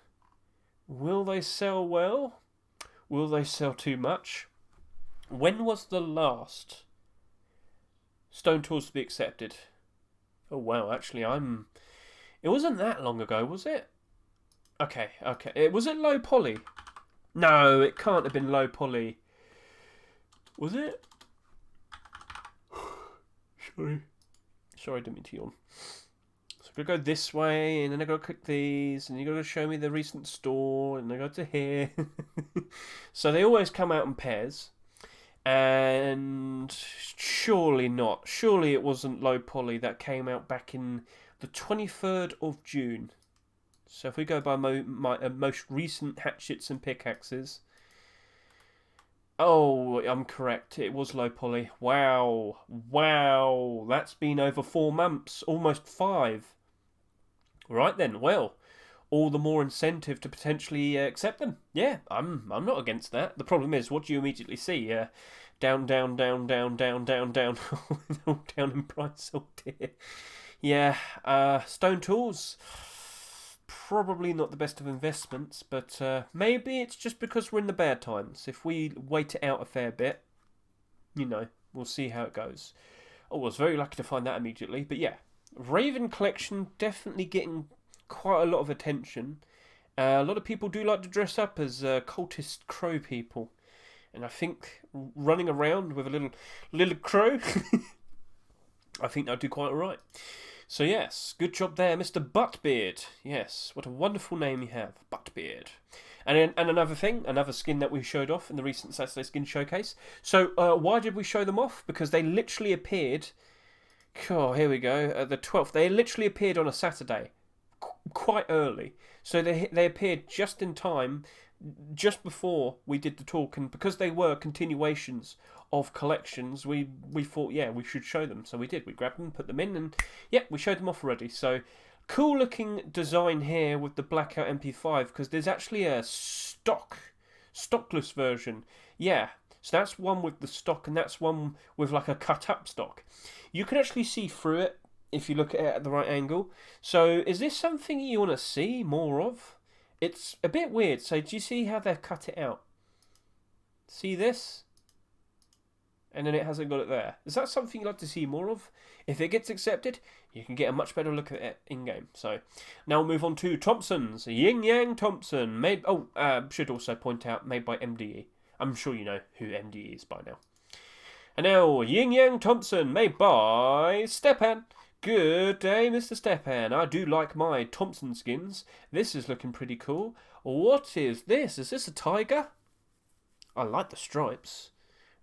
will they sell well? Will they sell too much? When was the last Stone Tools to be accepted? Oh wow, actually it wasn't that long ago, was it? Okay. Was it low poly? No, it can't have been low poly. Was it? Sorry, I didn't mean to yawn. So I'm going to go this way, and then I've got to click these, and you've got to show me the recent store, and I go to here. So they always come out in pairs. And surely not. Surely it wasn't low poly that came out back in the 23rd of June. So if we go by my most recent hatchets and pickaxes. Oh, I'm correct. It was low poly. Wow. Wow. That's been over 4 months. Almost 5. Right then. Well, all the more incentive to potentially accept them. Yeah, I'm not against that. The problem is, what do you immediately see? Down, down, down, down, down, down, down, all down in price. Oh dear. Yeah, stone tools, probably not the best of investments, but maybe it's just because we're in the bad times. If we wait it out a fair bit, you know, we'll see how it goes. I was very lucky to find that immediately, but yeah, Raven collection definitely getting quite a lot of attention. A lot of people do like to dress up as cultist crow people, and I think running around with a little crow, I think they'll do quite alright. So yes, good job there, Mr. Buttbeard. Yes, what a wonderful name you have, Buttbeard. And another thing, another skin that we showed off in the recent Saturday Skin Showcase. So why did we show them off? Because they literally appeared. Oh, here we go. The 12th. They literally appeared on a Saturday, quite early. So they appeared just in time, just before we did the talk, and because they were continuations of collections, we thought, yeah, we should show them. So we did. We grabbed them, put them in, and yeah, we showed them off already. So cool looking design here with the Blackout MP5, because there's actually a stockless version. Yeah, so that's one with the stock, and that's one with like a cut up stock. You can actually see through it if you look at it at the right angle. So is this something you want to see more of? It's a bit weird. So do you see how they've cut it out? See this? And then it hasn't got it there. Is that something you'd like to see more of? If it gets accepted, you can get a much better look at it in-game. So now we'll move on to Thompsons. Yin Yang Thompson. Should also point out, made by MDE. I'm sure you know who MDE is by now. And now, Yin Yang Thompson, made by Stepan. Good day, Mr. Stepan. I do like my Thompson skins. This is looking pretty cool. What is this? Is this a tiger? I like the stripes.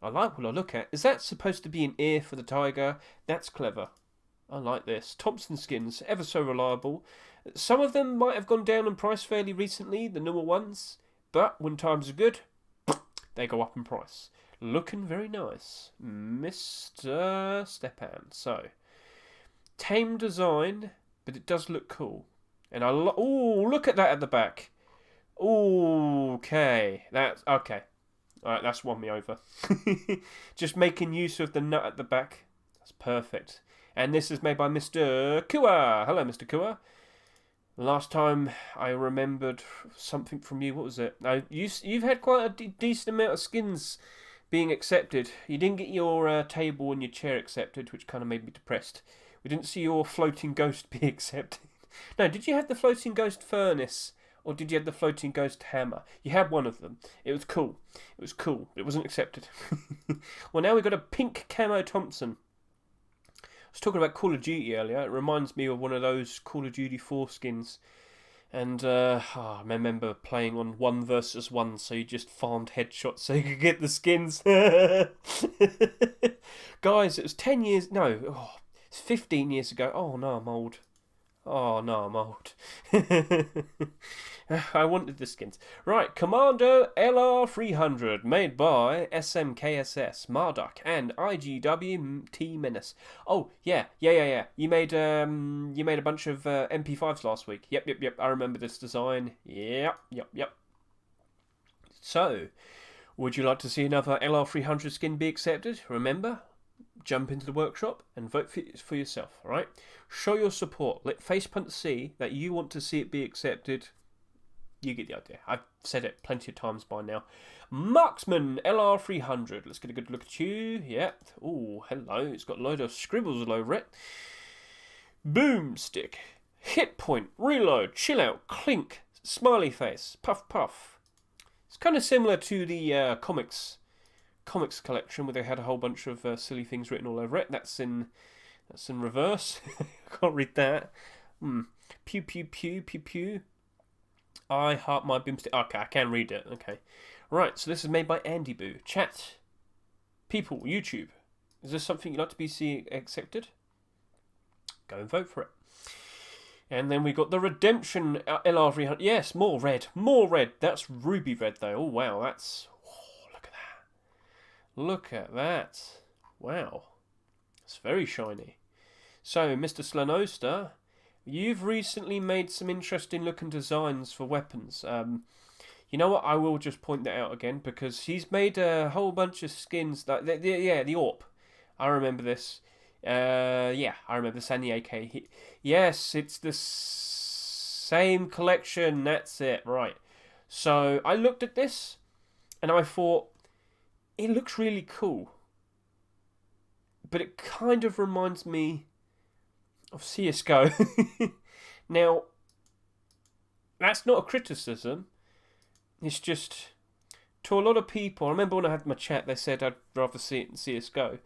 I like what I look at. Is that supposed to be an ear for the tiger? That's clever. I like this. Thompson skins, ever so reliable. Some of them might have gone down in price fairly recently, the newer ones. But when times are good, they go up in price. Looking very nice, Mr. Stepan. So, tame design, but it does look cool. And oh, look at that at the back. Okay, that's okay. All right, that's won me over. Just making use of the nut at the back. That's perfect. And this is made by Mr. Kua. Hello, Mr. Kua. Last time I remembered something from you. What was it? Now you've had quite a decent amount of skins being accepted. You didn't get your table and your chair accepted, which kind of made me depressed. We didn't see your floating ghost be accepted. No, did you have the floating ghost furnace? Or did you have the floating ghost hammer? You had one of them. It was cool. It was cool. It wasn't accepted. Well, now we've got a pink camo Thompson. I was talking about Call of Duty earlier. It reminds me of one of those Call of Duty 4 skins. And I remember playing on 1 versus 1, so you just farmed headshots so you could get the skins. Guys, it was 10 years... No, it's 15 years ago. Oh, no, I'm old. Oh, no, I'm old. I wanted the skins. Right, Commando LR300, made by SMKSS, Marduk, and IGWT Menace. Oh, yeah. You made a bunch of MP5s last week. Yep. I remember this design. Yep. So, would you like to see another LR300 skin be accepted? Remember, jump into the workshop and vote for yourself, alright? Show your support. Let Facepunt see that you want to see it be accepted. You get the idea. I've said it plenty of times by now. Marksman LR300. Let's get a good look at you. Yep. Oh, hello. It's got a load of scribbles all over it. Boomstick. Hit point. Reload. Chill out. Clink. Smiley face. Puff puff. It's kind of similar to the comics comics collection where they had a whole bunch of silly things written all over it. That's in reverse. I can't read that. Pew pew pew pew pew. I heart my bimstick. Okay, I can read it. Okay, right. So this is made by Andy Boo. Chat, people, YouTube. Is this something you'd like to be seeing accepted? Go and vote for it. And then we got the Redemption LR300. Yes, more red. More red. That's ruby red, though. Oh, wow. That's... Oh, look at that. Look at that. Wow. It's very shiny. So, Mr. Slanoster, you've recently made some interesting looking designs for weapons. You know what? I will just point that out again, because he's made a whole bunch of skins. The AWP. I remember this. Yeah, I remember this and the AK. Yes, it's the same collection. That's it, right. So I looked at this and I thought, it looks really cool. But it kind of reminds me of CSGO. Now, that's not a criticism. It's just, to a lot of people, I remember when I had my chat, they said I'd rather see it in CSGO.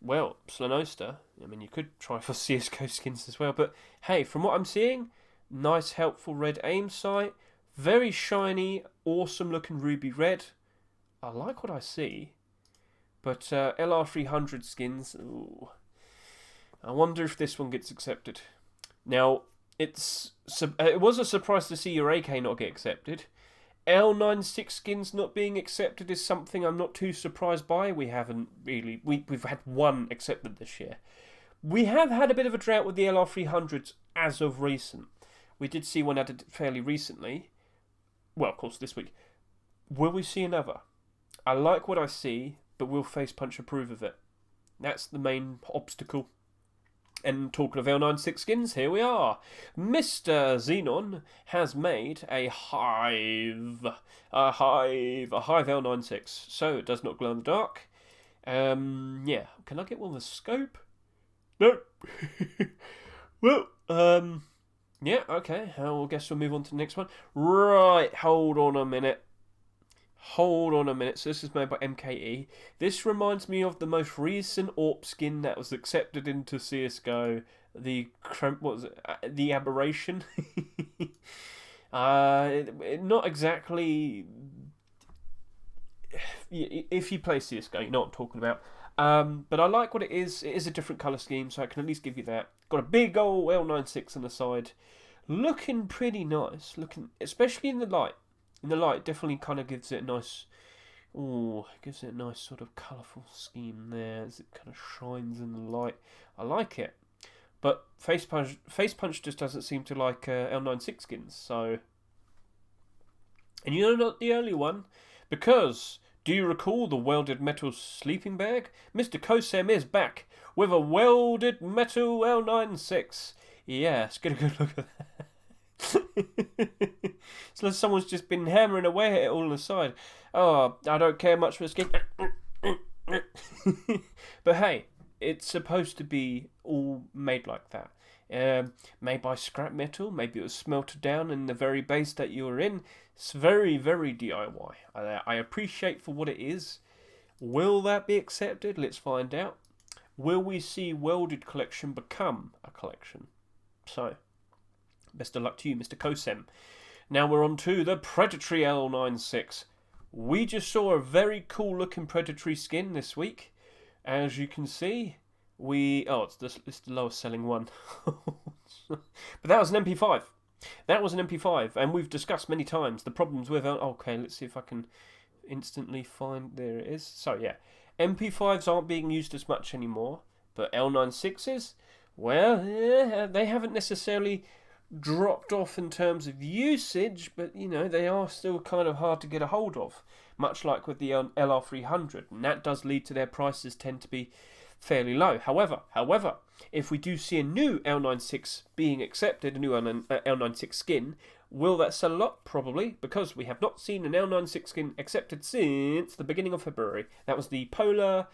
Well, Slanoster, I mean, you could try for CSGO skins as well, but hey, from what I'm seeing, nice, helpful red aim sight, very shiny, awesome looking ruby red. I like what I see, but LR300 skins, ooh, I wonder if this one gets accepted. Now, it was a surprise to see your AK not get accepted. L96 skins not being accepted is something I'm not too surprised by. We haven't really... We've had one accepted this year. We have had a bit of a drought with the LR300s as of recent. We did see one added fairly recently. Well, of course, this week. Will we see another? I like what I see, but will Facepunch approve of it? That's the main obstacle. And talking of L96 skins, here we are. Mr. Xenon has made a Hive L96. So it does not glow in the dark. Yeah. Can I get one with a scope? No. Well, yeah, okay. I guess we'll move on to the next one. Right, hold on a minute. So this is made by MKE. This reminds me of the most recent AWP skin that was accepted into CSGO. The Aberration. Not exactly. If you play CSGO, you know what I'm talking about. But I like what it is. It is a different colour scheme, so I can at least give you that. Got a big old L96 on the side. Looking pretty nice. Especially in the light. In the light, definitely kind of gives it a nice, sort of colourful scheme there as it kind of shines in the light. I like it, but Facepunch just doesn't seem to like L96 skins. So, and you're not the only one, because do you recall the welded metal sleeping bag? Mr. Kosem is back with a welded metal L96. Yeah, let's get a good look at that. So someone's just been hammering away at it all on the side. Oh, I don't care much for the skin. But hey, it's supposed to be all made like that. Made by scrap metal. Maybe it was smelted down in the very base that you were in. It's very, very DIY. I appreciate for what it is. Will that be accepted? Let's find out. Will we see Welded Collection become a collection? So, best of luck to you, Mr. Kosem. Now we're on to the Predatory L96. We just saw a very cool looking Predatory skin this week. As you can see, it's the lowest selling one. But that was an MP5. That was an MP5, and we've discussed many times the problems with... Okay, let's see if I can instantly find... There it is. So yeah, MP5s aren't being used as much anymore, but L96s, well, yeah, they haven't necessarily dropped off in terms of usage, but you know, they are still kind of hard to get a hold of, much like with the LR300, and that does lead to their prices tend to be fairly low. However, if we do see a new L96 being accepted, a new L96 skin, will that sell a lot? Probably, because we have not seen an L96 skin accepted since the beginning of February. That was the Polar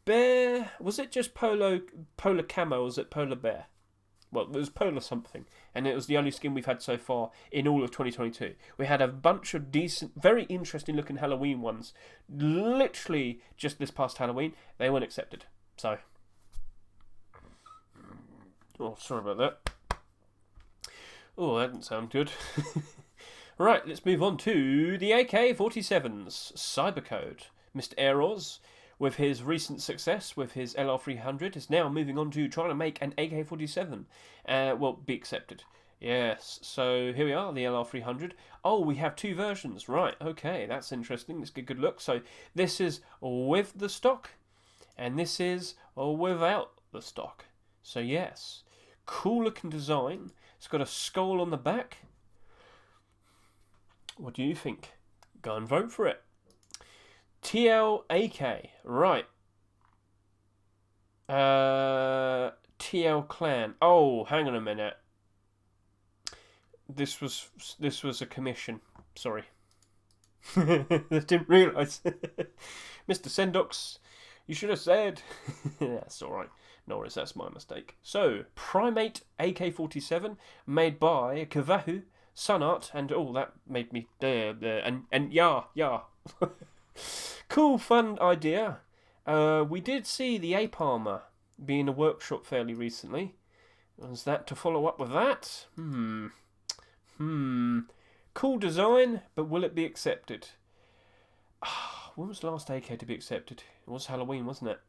Bear. Was it just Polar Camo, or was it Polar Bear? Well, it was Polar something, and it was the only skin we've had so far in all of 2022. We had a bunch of decent, very interesting looking Halloween ones. Literally just this past Halloween, they weren't accepted. So, oh, sorry about that. Oh, that didn't sound good. Right, let's move on to the AK-47's Cybercode. Mr. Eros, with his recent success with his LR300, is now moving on to trying to make an AK-47. Be accepted. Yes, so here we are, the LR300. Oh, we have two versions. Right, okay, that's interesting. Let's get a good look. So this is with the stock, and this is without the stock. So yes, cool looking design. It's got a skull on the back. What do you think? Go and vote for it. TLAK, right. TL Clan. Oh, hang on a minute. This was a commission. Sorry. I didn't realise. Mr. Sendox, you should have said. That's alright. No worries, that's my mistake. So, Primate AK-47, made by Kavahu, Sunart, and oh, that made me and yeah. Cool, fun idea. We did see the ape armor be in a workshop fairly recently. Was that to follow up with that? Cool design, but will it be accepted? When was the last AK to be accepted? It was Halloween, wasn't it?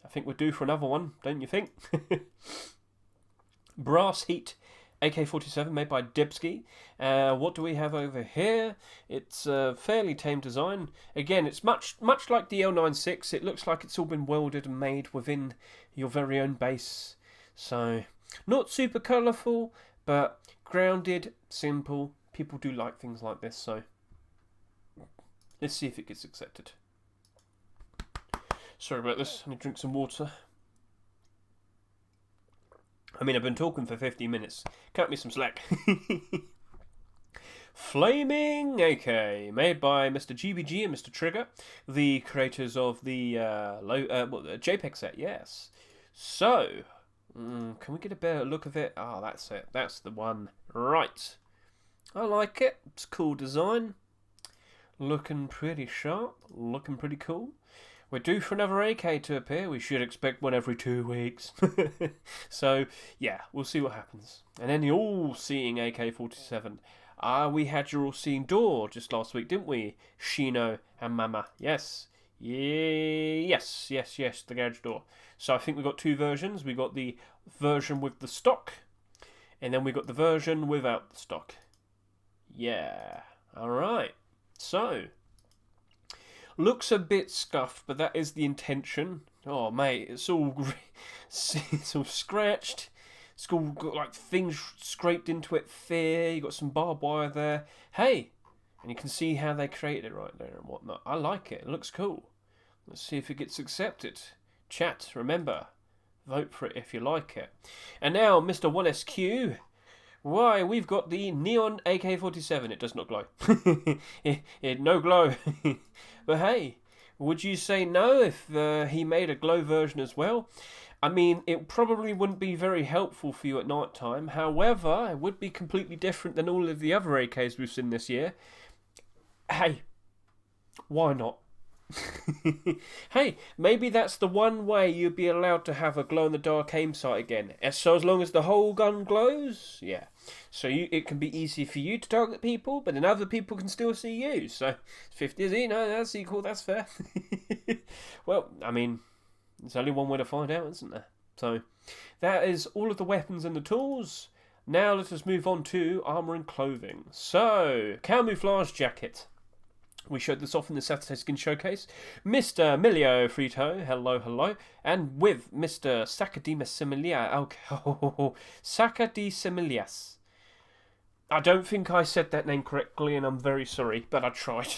I think we're due for another one, don't you think? Brass Heat AK-47 made by Debsky. What do we have over here? It's a fairly tame design. Again, it's much like the L96. It looks like it's all been welded and made within your very own base. So, not super colourful, but grounded, simple. People do like things like this, so let's see if it gets accepted. Sorry about this, I need to drink some water. I mean, I've been talking for 50 minutes. Cut me some slack. Flaming AK, made by Mr. GBG and Mr. Trigger, the creators of the JPEG set, yes. So, can we get a better look of it? Ah, that's it. That's the one. Right. I like it. It's a cool design. Looking pretty sharp. Looking pretty cool. We're due for another AK to appear. We should expect one every 2 weeks. So, yeah, we'll see what happens. And then the all-seeing AK-47. We had your all-seeing door just last week, didn't we? Shino and Mama. Yes. Yes, the garage door. So I think we got two versions. We got the version with the stock, and then we got the version without the stock. Yeah. Alright. So, looks a bit scuffed, but that is the intention. Oh, mate, it's all scratched. It's all got like things scraped into it. You got some barbed wire there. Hey, and you can see how they created it right there and whatnot. I like it. It looks cool. Let's see if it gets accepted. Chat, remember, vote for it if you like it. And now, Mr. 1SQ. Why, we've got the Neon AK-47. It does not glow. it no glow. But hey, would you say no if he made a glow version as well? I mean, it probably wouldn't be very helpful for you at night time. However, it would be completely different than all of the other AKs we've seen this year. Hey, why not? Hey, maybe that's the one way you'd be allowed to have a glow-in-the-dark aim sight again. So as long as the whole gun glows, yeah. So it can be easy for you to target people, but then other people can still see you. So 50 is that's equal, that's fair. Well, I mean, there's only one way to find out, isn't there? So that is all of the weapons and the tools. Now let us move on to armour and clothing. So, Camouflage Jacket. We showed this off in the Saturday Skin Showcase. Mr. Emilio Frito, hello, and with Mr. Sacadisemilias. I don't think I said that name correctly, and I'm very sorry, but I tried.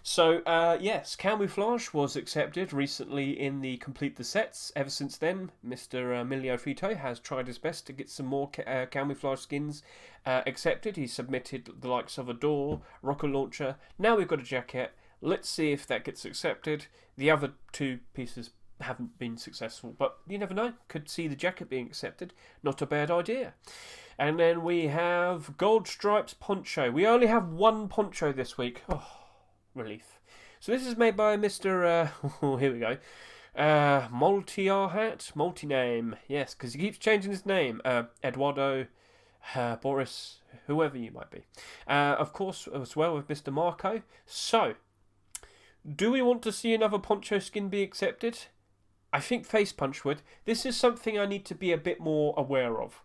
So, yes, Camouflage was accepted recently in the Complete the Sets. Ever since then, Mr. Emilio Frito has tried his best to get some more Camouflage skins accepted. He submitted the likes of a door, rocket launcher. Now we've got a jacket. Let's see if that gets accepted. The other two pieces haven't been successful. But you never know. Could see the jacket being accepted. Not a bad idea. And then we have Gold Stripes Poncho. We only have one poncho this week. Oh, relief. So this is made by Mr. Here we go. Multi-name. Yes, because he keeps changing his name. Eduardo, Boris, whoever you might be. Of course, as well with Mr. Marco. So, do we want to see another poncho skin be accepted? I think Face Punch would. This is something I need to be a bit more aware of.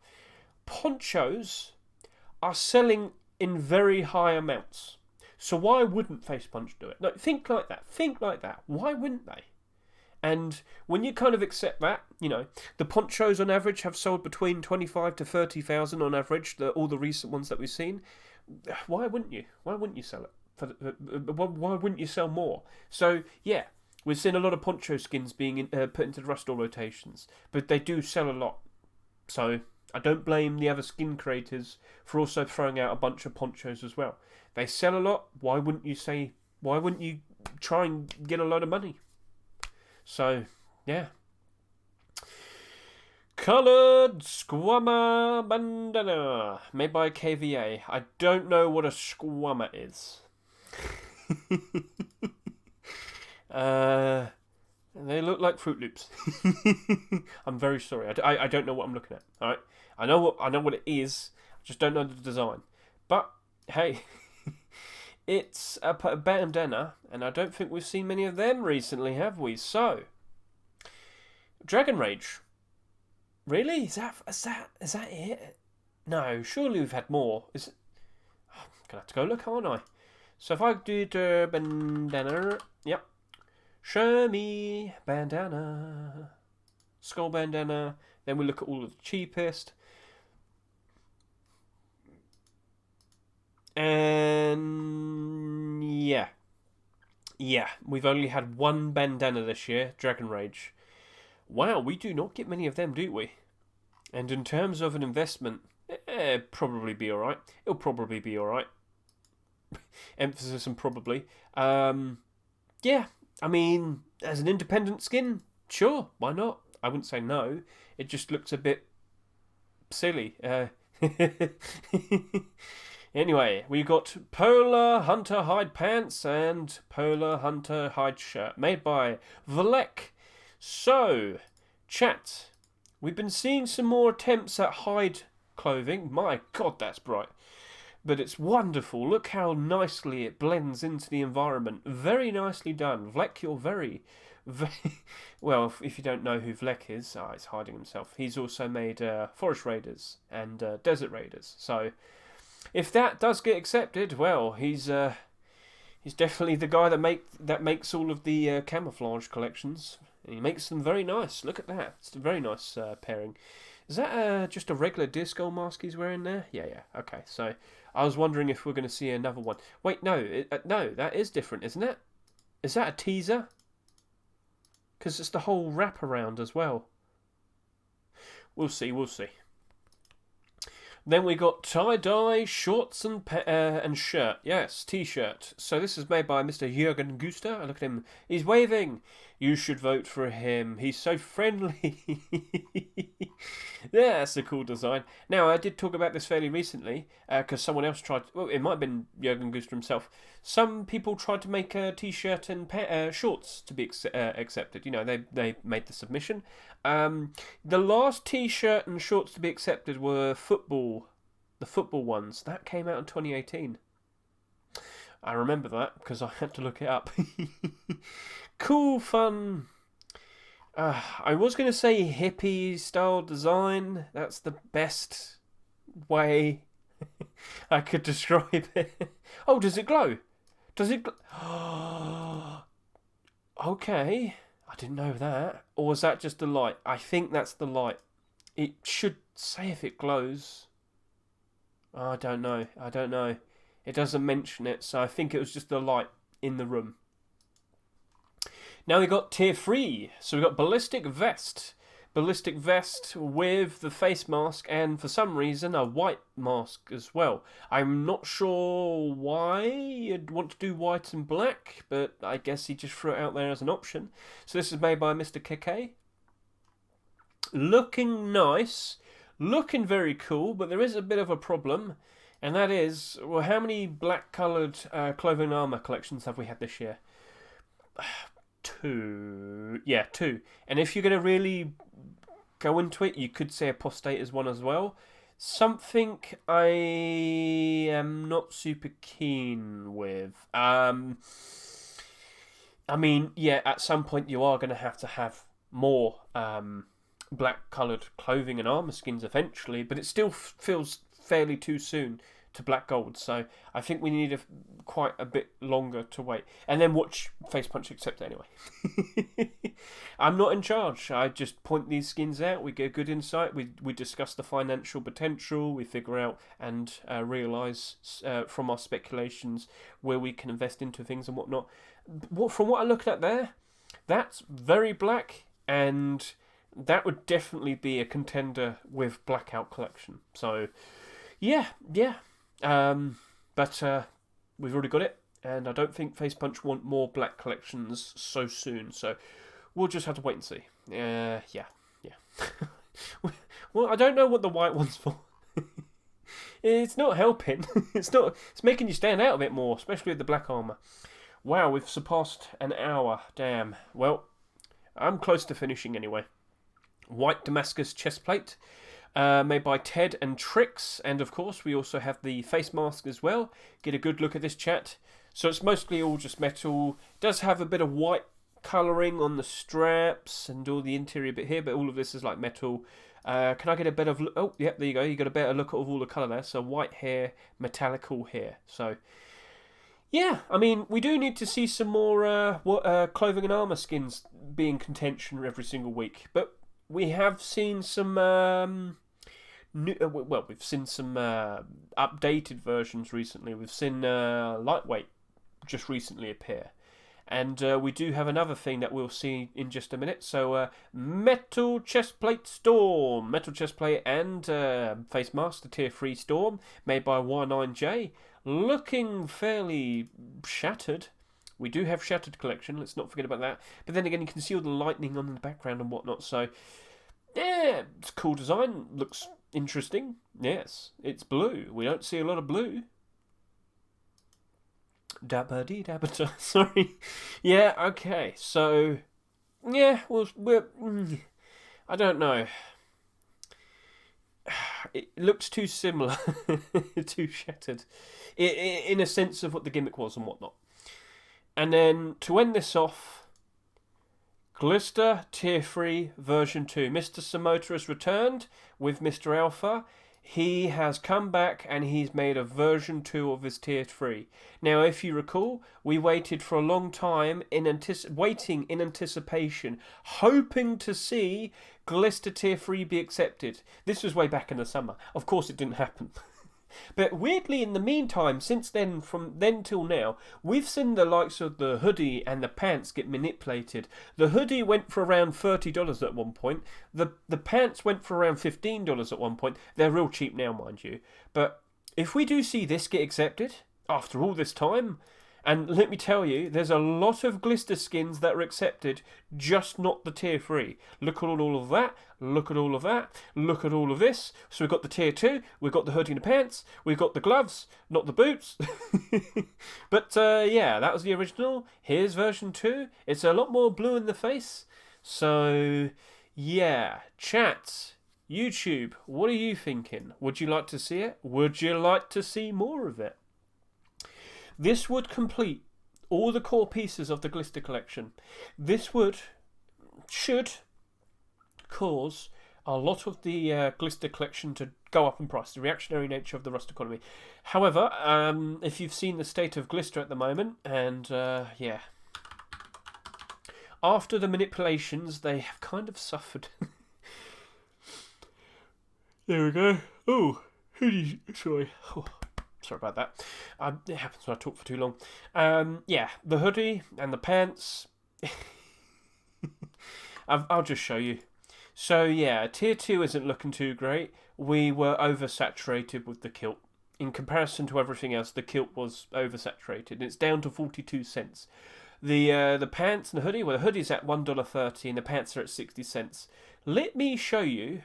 Ponchos are selling in very high amounts. So why wouldn't Face Punch do it? No, think like that. Think like that. Why wouldn't they? And when you kind of accept that, you know, the ponchos on average have sold between 25 to 30,000 on average, all the recent ones that we've seen. Why wouldn't you? Why wouldn't you sell it? Why wouldn't you sell more? So, yeah, we've seen a lot of poncho skins being put into the Rust All rotations, but they do sell a lot. So I don't blame the other skin creators for also throwing out a bunch of ponchos as well. They sell a lot. Why wouldn't you try and get a lot of money? So, yeah. Coloured Squama Bandana, made by KVA. I don't know what a Squama is. They look like Fruit Loops. I'm very sorry. I don't know what I'm looking at. All right, I know what it is. I just don't know the design. But hey, it's a bandana, and I don't think we've seen many of them recently, have we? So, Dragon Rage. Really? Is that it? No, surely we've had more. I'm gonna have to go look, aren't I? So if I do the bandana, yep. Show me bandana, skull bandana. Then we look at all of the cheapest, and yeah, we've only had one bandana this year, Dragon Rage. Wow, we do not get many of them, do we? And in terms of an investment, probably be alright. It'll probably be alright. Emphasis on probably. Yeah, I mean, as an independent skin, sure, why not? I wouldn't say no. It just looks a bit silly. Anyway, we got Polar Hunter Hide Pants and Polar Hunter Hide Shirt, made by Vlek. So, chat, we've been seeing some more attempts at hide clothing. My God, that's bright. But it's wonderful. Look how nicely it blends into the environment. Very nicely done. Vlek, you're very... Well, if you don't know who Vlek is, he's hiding himself. He's also made Forest Raiders and Desert Raiders. So, if that does get accepted, well, he's definitely the guy that makes all of the camouflage collections. He makes them very nice. Look at that. It's a very nice pairing. Is that just a regular disco mask he's wearing there? Yeah. Okay, so I was wondering if we're going to see another one. Wait, no. No, that is different, isn't it? Is that a teaser? Because it's the whole wraparound as well. We'll see. Then we got tie-dye shorts and shirt. Yes, t-shirt. So this is made by Mr. Jürgen Guster. Look at him. He's waving. You should vote for him. He's so friendly. Yeah, that's a cool design. Now, I did talk about this fairly recently because someone else tried... Well, it might have been Jürgen Guster himself. Some people tried to make a t-shirt and shorts to be accepted. You know, they made the submission. The last t-shirt and shorts to be accepted were the football ones. That came out in 2018. I remember that because I had to look it up. Cool, fun. I was going to say hippie style design. That's the best way I could describe it. Oh, does it glow? Does it glow? Okay. I didn't know that. Or was that just the light? I think that's the light. It should say if it glows. Oh, I don't know. It doesn't mention it, so I think it was just the light in the room. Now we got tier 3. So we got Ballistic Vest, ballistic vest with the face mask, and for some reason a white mask as well. I'm not sure why you'd want to do white and black, but I guess he just threw it out there as an option. So this is made by Mr. KK. Looking nice, looking very cool, but there is a bit of a problem, and that is, well, how many black coloured clothing and armour collections have we had this year? 2. Yeah, 2. And if you're going to really go into it, you could say Apostate is one as well. Something I am not super keen with. I mean, yeah, at some point you are going to have more black coloured clothing and armour skins eventually, but it still feels fairly too soon to black gold, so I think we need quite a bit longer to wait, and then watch Face Punch accept it anyway. I'm not in charge. I just point these skins out, we get a good insight, we discuss the financial potential, we figure out and realise from our speculations where we can invest into things and whatnot. From what I looked at there, that's very black, and that would definitely be a contender with Blackout collection. So yeah. But we've already got it, and I don't think Face Punch want more black collections so soon, so we'll just have to wait and see. Yeah. Well, I don't know what the white one's for. It's not helping. It's making you stand out a bit more, especially with the black armour. Wow, we've surpassed an hour. Damn. Well, I'm close to finishing anyway. White Damascus chestplate. Made by Ted and Tricks, and of course we also have the face mask as well. Get a good look at this, chat. So it's mostly all just metal. It does have a bit of white colouring on the straps and all the interior bit here, but all of this is like metal. Can I get a better look? Oh, yep, there you go. You got a better look at all the colour there. So white hair, metallical hair. So yeah, I mean, we do need to see some more clothing and armour skins being contention every single week, but we have seen some we've seen some updated versions recently. We've seen Lightweight just recently appear. And we do have another thing that we'll see in just a minute. So Metal Chestplate Storm. Metal Chestplate and Face Mask, the Tier 3 Storm, made by Y9J. Looking fairly shattered. We do have Shattered Collection, let's not forget about that. But then again, you can see all the lightning on the background and whatnot. So, yeah, it's a cool design. Looks interesting. Yes, it's blue. We don't see a lot of blue. Dabba-dee-dabba-da. Sorry. Yeah, okay. So, yeah, we're I don't know. It looks too similar. Too shattered. In a sense of what the gimmick was and whatnot. And then, to end this off, Glister Tier 3 version 2. Mr. Samota has returned with Mr. Alpha. He has come back and he's made a version 2 of his Tier 3. Now, if you recall, we waited for a long time waiting in anticipation, hoping to see Glister Tier 3 be accepted. This was way back in the summer. Of course, it didn't happen. But weirdly, in the meantime, since then, from then till now, we've seen the likes of the hoodie and the pants get manipulated. The hoodie went for around $30 at one point. The pants went for around $15 at one point. They're real cheap now, mind you. But if we do see this get accepted, after all this time, and let me tell you, there's a lot of Glister skins that are accepted, just not the Tier 3. Look at all of that, look at all of that, look at all of this. So we've got the Tier 2, we've got the hoodie and the pants, we've got the gloves, not the boots. But yeah, that was the original. Here's version 2. It's a lot more blue in the face. So yeah, chat, YouTube, what are you thinking? Would you like to see it? Would you like to see more of it? This would complete all the core pieces of the Glister collection. This should cause a lot of the Glister collection to go up in price, the reactionary nature of the Rust economy. However, if you've seen the state of Glister at the moment, and yeah, after the manipulations, they have kind of suffered. There we go. Oh, sorry. Oh. Sorry about that. It happens when I talk for too long. Yeah, the hoodie and the pants. I'll just show you. So yeah, tier 2 isn't looking too great. We were oversaturated with the kilt. In comparison to everything else, the kilt was oversaturated. It's down to 42 cents. The pants and the hoodie, well, the hoodie's at $1.30 and the pants are at 60 cents. Let me show you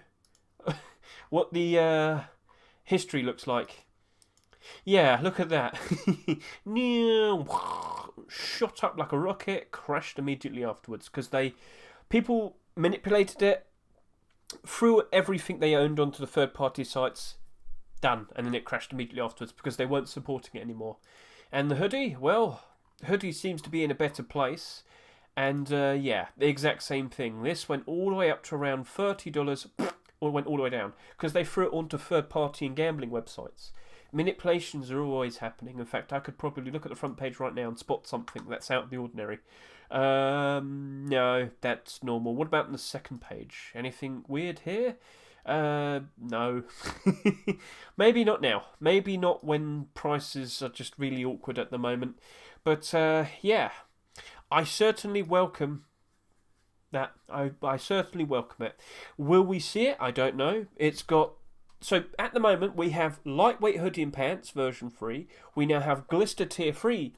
what the history looks like. Yeah, look at that. Shot up like a rocket, crashed immediately afterwards because people manipulated it, threw everything they owned onto the third-party sites, done, and then it crashed immediately afterwards because they weren't supporting it anymore. And the hoodie, well, the hoodie seems to be in a better place, and yeah, the exact same thing. This went all the way up to around $30, or went all the way down because they threw it onto third-party and gambling websites. Manipulations are always happening. In fact, I could probably look at the front page right now and spot something that's out of the ordinary. No, that's normal. What about on the second page? Anything weird here? No. Maybe not now. Maybe not when prices are just really awkward at the moment. But, yeah. I certainly welcome that. I certainly welcome it. Will we see it? I don't know. It's got... So, at the moment, we have Lightweight Hoodie and Pants, version 3. We now have Glister Tier 3,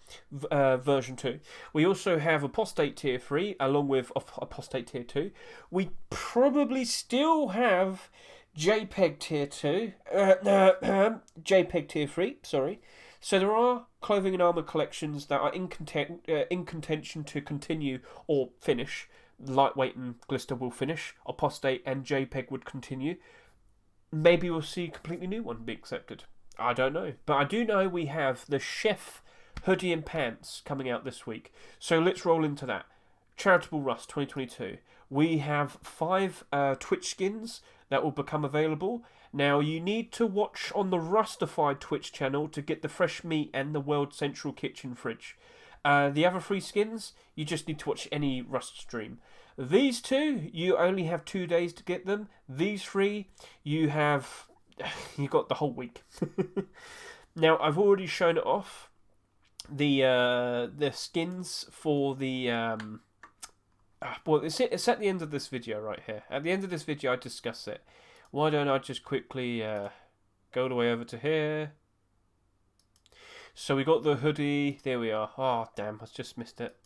version 2. We also have Apostate Tier 3, along with Apostate Tier 2. We probably still have JPEG Tier 2. JPEG Tier 3, sorry. So, there are clothing and armour collections that are in contention to continue or finish. Lightweight and Glister will finish. Apostate and JPEG would continue. Maybe we'll see a completely new one be accepted. I don't know. But I do know we have the Chef Hoodie and Pants coming out this week. So let's roll into that. Charitable Rust 2022. We have 5 Twitch skins that will become available. Now, you need to watch on the Rustified Twitch channel to get the fresh meat and the World Central Kitchen fridge. The other 3 skins, you just need to watch any Rust stream. These 2, you only have 2 days to get them. These 3, you got the whole week. Now, I've already shown it off. The skins for the well, it's at the end of this video right here. At the end of this video, I discuss it. Why don't I just quickly go all the way over to here? So we got the hoodie. There we are. Oh, damn, I just missed it.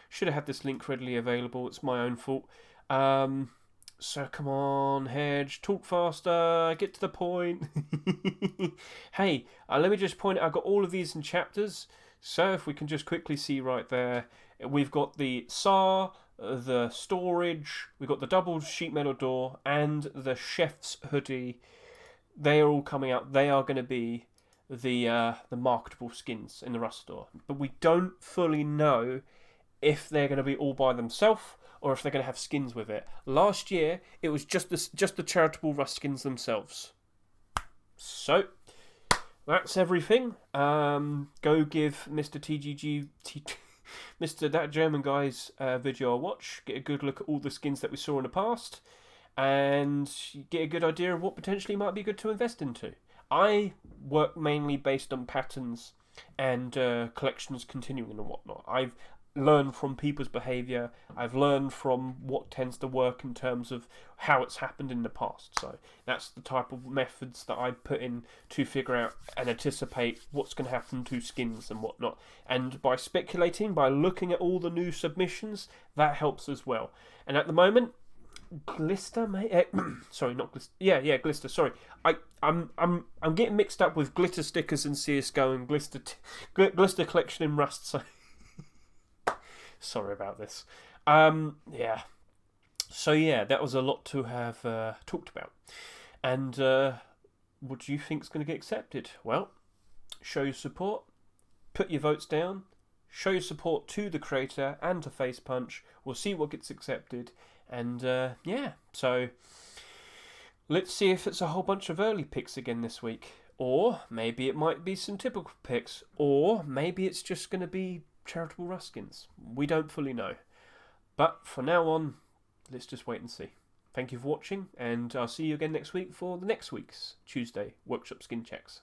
Should have had this link readily available. It's my own fault. So come on, Hedge. Talk faster. Get to the point. Hey, let me just point out, I've got all of these in chapters. So if we can just quickly see right there, we've got the SAR, the storage, we've got the double sheet metal door, and the chef's hoodie. They are all coming out. They are going to be the marketable skins in the Rust store. But we don't fully know if they're going to be all by themselves or if they're going to have skins with it. Last year, it was just the Charitable Rust skins themselves. So, that's everything. Go give Mr. Mr. That German Guy's video a watch. Get a good look at all the skins that we saw in the past. And get a good idea of what potentially might be good to invest into. I work mainly based on patterns and collections continuing and whatnot. I've learned from people's behaviour. I've learned from what tends to work in terms of how it's happened in the past. So that's the type of methods that I put in to figure out and anticipate what's going to happen to skins and whatnot. And by speculating, by looking at all the new submissions, that helps as well. And at the moment, Glister, mate. Sorry, not Glister. Yeah, Glister. Sorry, I'm getting mixed up with glitter stickers in CS:GO and Glister collection in Rust. So sorry about this. Yeah. So yeah, that was a lot to have talked about. And what do you think is going to get accepted? Well, show your support, put your votes down, show your support to the creator and to Face Punch. We'll see what gets accepted. And yeah, so let's see if it's a whole bunch of early picks again this week. Or maybe it might be some typical picks. Or maybe it's just going to be Charitable Rust skins. We don't fully know. But for now on, let's just wait and see. Thank you for watching, and I'll see you again next week for the next week's Tuesday Workshop Skin Checks.